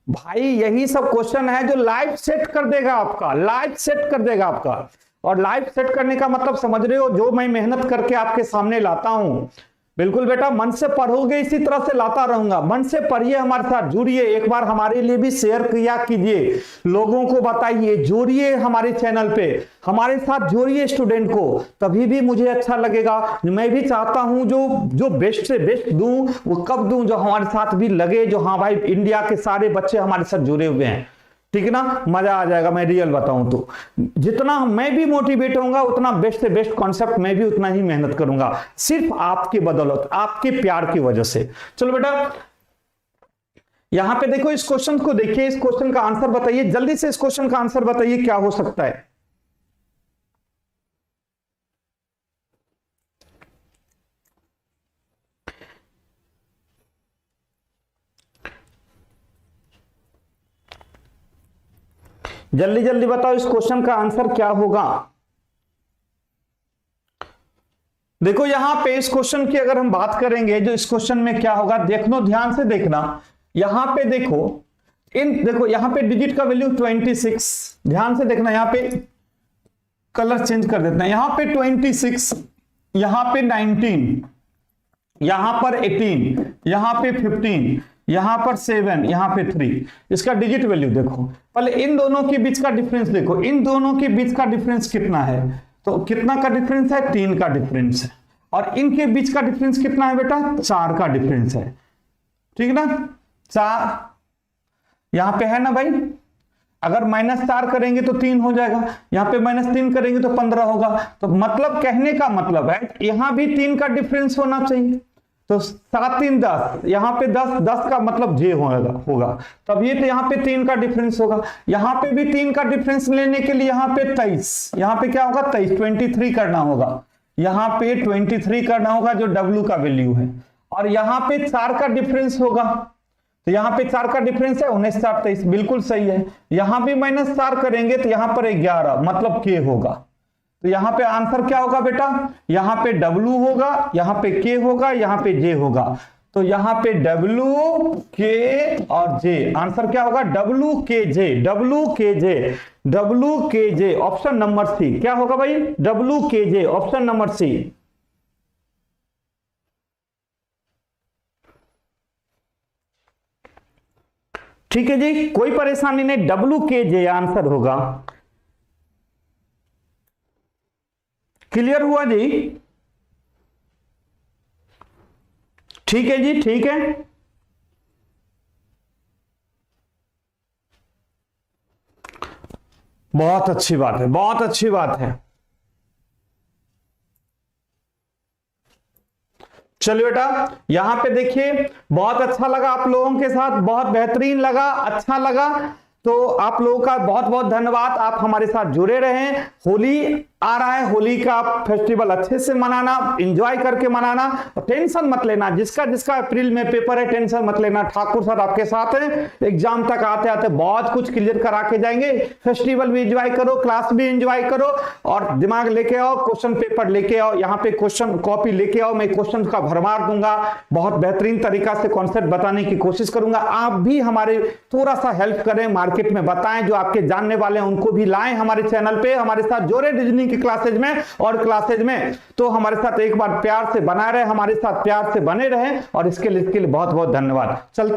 भाई। यही सब क्वेश्चन है जो लाइफ सेट कर देगा आपका, लाइफ सेट कर देगा आपका। और लाइफ सेट करने का मतलब समझ रहे हो, जो मैं मेहनत करके आपके सामने लाता हूं, बिल्कुल बेटा मन से पढ़ोगे, इसी तरह से लाता रहूंगा। मन से पढ़िए, हमारे साथ जुड़िए, एक बार हमारे लिए भी शेयर किया कीजिए, लोगों को बताइए, जोड़िए हमारे चैनल पे, हमारे साथ जोड़िए स्टूडेंट को, तभी भी मुझे अच्छा लगेगा। मैं भी चाहता हूं जो बेस्ट से बेस्ट दूं, वो कब दूं, जो हमारे साथ भी लगे, जो हाँ भाई इंडिया के सारे बच्चे हमारे साथ जुड़े हुए हैं, ठीक है ना, मजा आ जाएगा। मैं रियल बताऊं तो जितना मैं भी मोटिवेट होऊंगा, उतना बेस्ट से बेस्ट कॉन्सेप्ट मैं भी उतना ही मेहनत करूंगा, सिर्फ आपकी बदौलत, आपके प्यार की वजह से। चलो बेटा यहां पे देखो, इस क्वेश्चन को देखिए, इस क्वेश्चन का आंसर बताइए जल्दी से। इस क्वेश्चन का आंसर बताइए क्या हो सकता है। जल्दी जल्दी बताओ इस क्वेश्चन का आंसर क्या होगा। देखो यहां पे इस क्वेश्चन की अगर हम बात करेंगे, जो इस क्वेश्चन में क्या होगा, देखो ध्यान से देखना। यहां पे देखो, देखो यहां पे डिजिट का वैल्यू 26, ध्यान से देखना। यहां पे कलर चेंज कर देते हैं, यहां पे 26, यहां पे 19, यहां पर 18, यहां पे 15, यहां पर 7, यहां पे 3। इसका डिजिट वैल्यू देखो। पहले इन दोनों के बीच का डिफरेंस देखो, इन दोनों के बीच का डिफरेंस कितना है, तो कितना का डिफरेंस है 3 का डिफरेंस है। और इनके बीच का डिफरेंस कितना है बेटा 4 का डिफरेंस है, ठीक ना। 4 यहां पे है ना भाई, अगर -4 करेंगे तो 3 हो जाएगा, यहां पे -3 करेंगे तो 15 होगा। तो मतलब कहने का मतलब है यहां भी 3 का डिफरेंस होना चाहिए। तो 7 3 10, यहां पे 10, 10 का मतलब जे होगा, तब ये तो यहां पे 3 का डिफरेंस होगा। यहां पे भी 3 का डिफरेंस लेने के लिए यहां पे 23, यहां पे क्या होगा 23, 23 करना होगा, यहां पे 23 करना होगा जो W का वैल्यू है। और यहां पे 4 का डिफरेंस होगा, तो यहां पे 4 का डिफरेंस है 19 4 23, बिल्कुल सही है। यहां भी -4 करेंगे तो यहां पर 11, मतलब K होगा। तो यहां पे आंसर क्या होगा बेटा, यहां पे W होगा, यहां पे K होगा, यहां पे J होगा। तो यहां पे W K और J, आंसर क्या होगा W K J, W K J, W K J, option number C. क्या होगा भाई W K J, option number C. ठीक है जी, कोई परेशानी नहीं, W K J आंसर होगा। क्लियर हुआ जी, ठीक है जी, ठीक है। बहुत अच्छी बात है, बहुत अच्छी बात है। चलिए बेटा यहां पे देखिए, बहुत अच्छा लगा आप लोगों के साथ, बहुत बेहतरीन लगा, अच्छा लगा। तो आप लोगों का बहुत बहुत धन्यवाद, आप हमारे साथ जुड़े रहें। होली आ रहा है, होली का फेस्टिवल अच्छे से मनाना, एंजॉय करके मनाना, और टेंशन मत लेना। जिसका जिसका अप्रैल में पेपर है टेंशन मत लेना, ठाकुर सर आपके साथ हैं। एग्जाम तक आते आते बहुत कुछ क्लियर करा के जाएंगे। फेस्टिवल भी एंजॉय करो, क्लास भी एंजॉय करो, और दिमाग लेके आओ, क्वेश्चन पेपर लेके आओ, यहाँ पे क्वेश्चन कॉपी लेके आओ, मैं क्वेश्चन का भरमार दूंगा, बहुत बेहतरीन तरीका से कॉन्सेप्ट बताने की कोशिश करूंगा। आप भी हमारे थोड़ा सा हेल्प करें, मार्केट में बताएं, जो आपके जानने वाले हैं उनको भी लाएं हमारे चैनल पे, हमारे साथ जोड़े रीजनिंग की क्लासेज में और क्लासेज में। तो हमारे साथ एक बार प्यार से बना रहे, हमारे साथ प्यार से बने रहे, और इसके लिए बहुत बहुत धन्यवाद। चलते